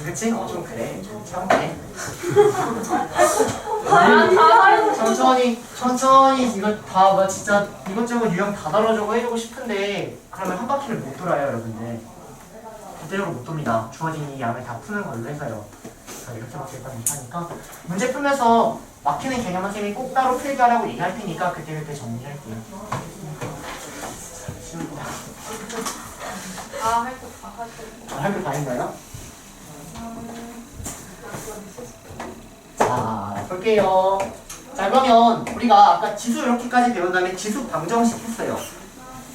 그치? 좀 그래. 좀 참게. 천천히 이거 다 뭐 진짜 이것저것 유형 다 다뤄주고 해주고 싶은데 그러면 한 바퀴를 못 돌아요, 여러분들. 그대로 못 돕니다. 주어진 이 양을 다 푸는 걸로 해서요. 이렇게밖에 일단 못하니까 문제 풀면서 막히는 개념 선생님이 꼭 따로 필기하라고 얘기할 테니까 그때 정리할게요. 쉽습니다. 할 거 다 했나요? 자, 볼게요. 자, 그러면 우리가 아까 지수 이렇게까지 배운 다음에 지수 방정식 했어요.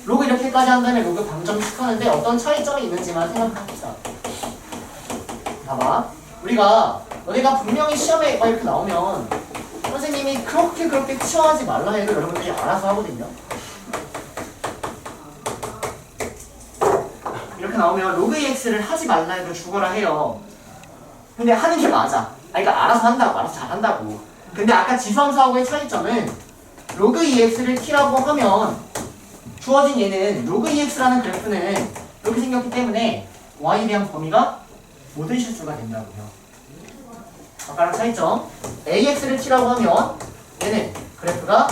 로그 이렇게까지 한 다음에 로그 방정식 하는데 어떤 차이점이 있는지만 생각합시다. 봐봐. 우리가 너네가 분명히 시험에 이렇게 나오면 선생님이 그렇게 치워하지 말라 해도 여러분들이 알아서 하거든요. 이렇게 나오면 로그 EX를 하지 말라 해도 죽어라 해요. 근데 하는 게 맞아. 그러니까 알아서 한다고, 알아서 잘한다고. 근데 아까 지수함수하고의 차이점은 로그 EX를 T라고 하면 주어진 얘는 로그 EX라는 그래프는 이렇게 생겼기 때문에 Y에 대한 범위가 모든 실수가 된다고요. 아까랑 차이점 AX를 T라고 하면 얘는 그래프가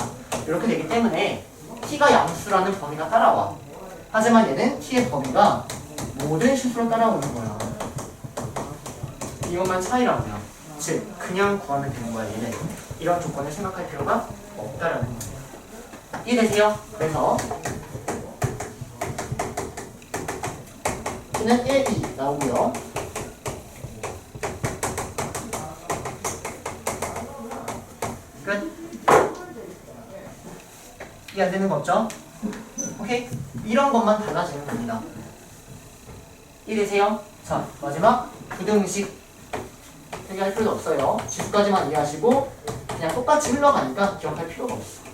이렇게 되기 때문에 T가 양수라는 범위가 따라와. 하지만 얘는 T의 범위가 모든 실수로 따라오는 거야. 이것만 차이라고요. 즉 그냥 구하면 되는 거야. 얘는 이런 조건을 생각할 필요가 없다라는 거예요. 이해되세요? 그래서 T는 1, 2 나오고요. 끝. 이해 안 되는 거 없죠? 오케이? 이런 것만 달라지는 겁니다. 이해되세요? 자, 마지막 부등식 얘기할 필요도 없어요. 지수까지만 이해하시고 그냥 똑같이 흘러가니까 기억할 필요가 없어.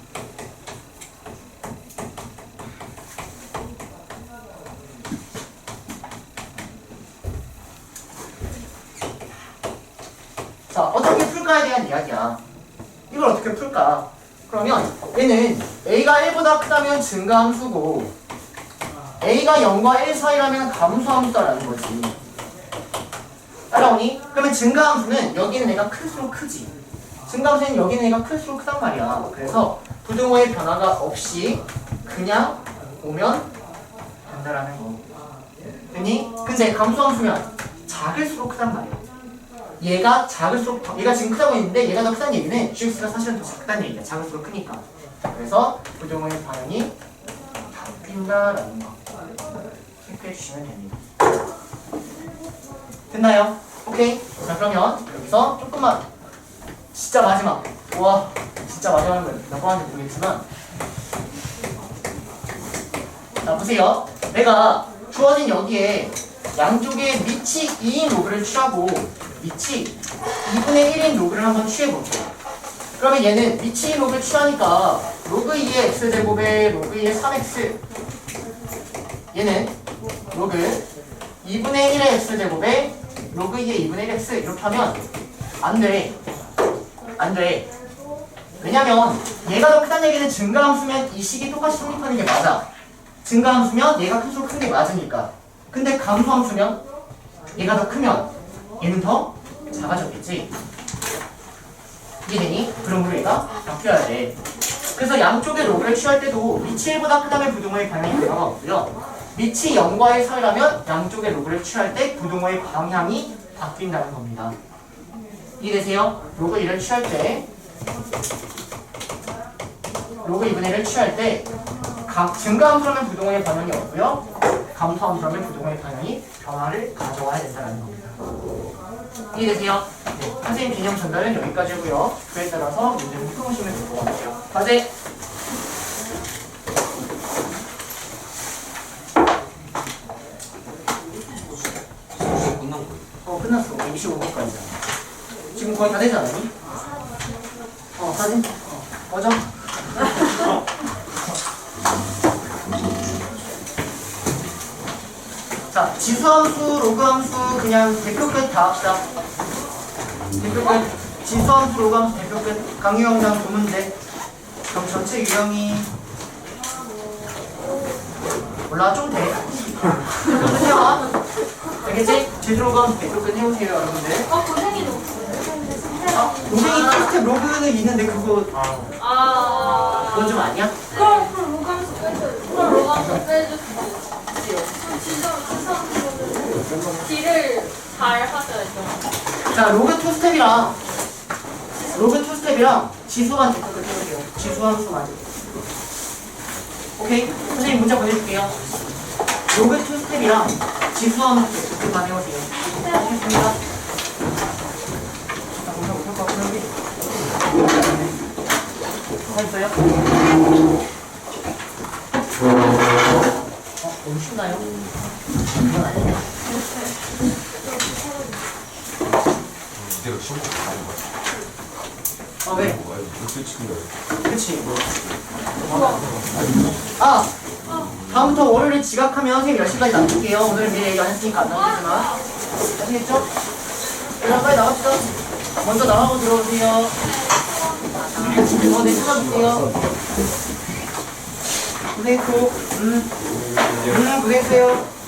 자, 어떻게 풀까에 대한 이야기야. 이걸 어떻게 풀까? 그러면 얘는 A가 1보다 크다면 증가함수고 A가 0과 1 사이라면 감소함수다라는 거지. 따라오니? 그러면 증가함수는 여기는 애가 클수록 크지. 증가함수는 여기는 애가 클수록 크단 말이야. 그래서 부등호의 변화가 없이 그냥 오면 된다라는 거. 됐니? 근데 감소함수면 작을수록 크단 말이야. 얘가 작을수록 얘가 지금 크다고 했는데 얘가 더 크다는 얘기는 GX가 사실은 더 작다는 얘기야. 작을수록 크니까. 그래서 부등호의 반응이 바뀐다라는 거 체크해 주시면 됩니다. 됐나요? 오케이. 자, 그러면 여기서 조금만 진짜 마지막. 와, 진짜 마지막은 몇 번 하는지 모르겠지만 자, 보세요. 내가 주어진 여기에 양쪽에 밑이 2인 로그를 취하고 밑이 2분의 1인 로그를 한번 취해볼게요. 그러면 얘는 밑이 2인 로그를 취하니까 로그 2의 x제곱에 로그 2의 3x 얘는 로그 2분의 1의 x제곱에 로그 2의 2분의 1x 이렇게 하면 안돼. 안돼. 왜냐면 얘가 더 크다는 얘기는 증가함수면 이 식이 똑같이 성립하는 게 맞아. 증가함수면 얘가 클수록 큰 게 맞으니까. 근데 감소함수면 얘가 더 크면 얘는 더 작아졌겠지. 이해되니? 그러므로 얘가 바뀌어야 돼. 그래서 양쪽의 로그를 취할 때도 밑이 1보다 크다면 부등호의 방향이 변화가 없고요. 밑이 0과의 사이라면 양쪽의 로그를 취할 때 부등호의 방향이 바뀐다는 겁니다. 이해되세요? 로그 1을 취할 때 로그 2분의 1을 취할 때 증가함수라면 부등호의 방향이 없고요. 감소함수라면 부등호의 방향이 변화를 가져와야 된다는 겁니다. 이해되세요? 네, 선생님 개념 전달은 여기까지고요. 그에 따라서 문제를 풀어보시면 될 것 같아요. 과제! 끝났어. 25분까지잖아. 지금 거의 다 되지 않았니? 사진? 꺼져. 자, 지수함수, 로그함수 그냥 대표 끝 다 합시다. 대표 끝. 지수함수, 로그함수 대표 끝. 강유 영상 두 문제. 그럼 전체 유형이 몰라 좀 돼. 좀 해와. 알겠지? 제주 로그함수 대표 끝 해오세요 여러분들. 고생이 너무. 동생이 스텝 로그는 있는데 그거 그건 좀 아니야? 그럼 로감수 빼줘요. 그럼 로감수 빼주세요. 지성 딜을 잘 하셔야죠. 자, 로그 투 스텝이랑 지수만 대표 끝 해오세요. 지수함수만. 오케이? 선생님 문자 보내줄게요. 로그 투 스텝이랑 지수함수 대표 끝만 해오세요. 알겠습니다. 자, 문자 못할 것 같은데. 했어요? 너무 쉽나요? 이건 아니에요. 내가 시험 보고 가는 거야. 왜? 어떻게 치는 거야? 그치. 아! 다음부터 월요일에 지각하면 선생님 10시까지 놔둘게요. 오늘 미리 얘기 안 했으니까 안 나오겠지만. 아시겠죠? 여러분 빨리 나갑시다. 먼저 나가고 들어오세요. 네, 찾아주세요. 고생했고. 고생했어요.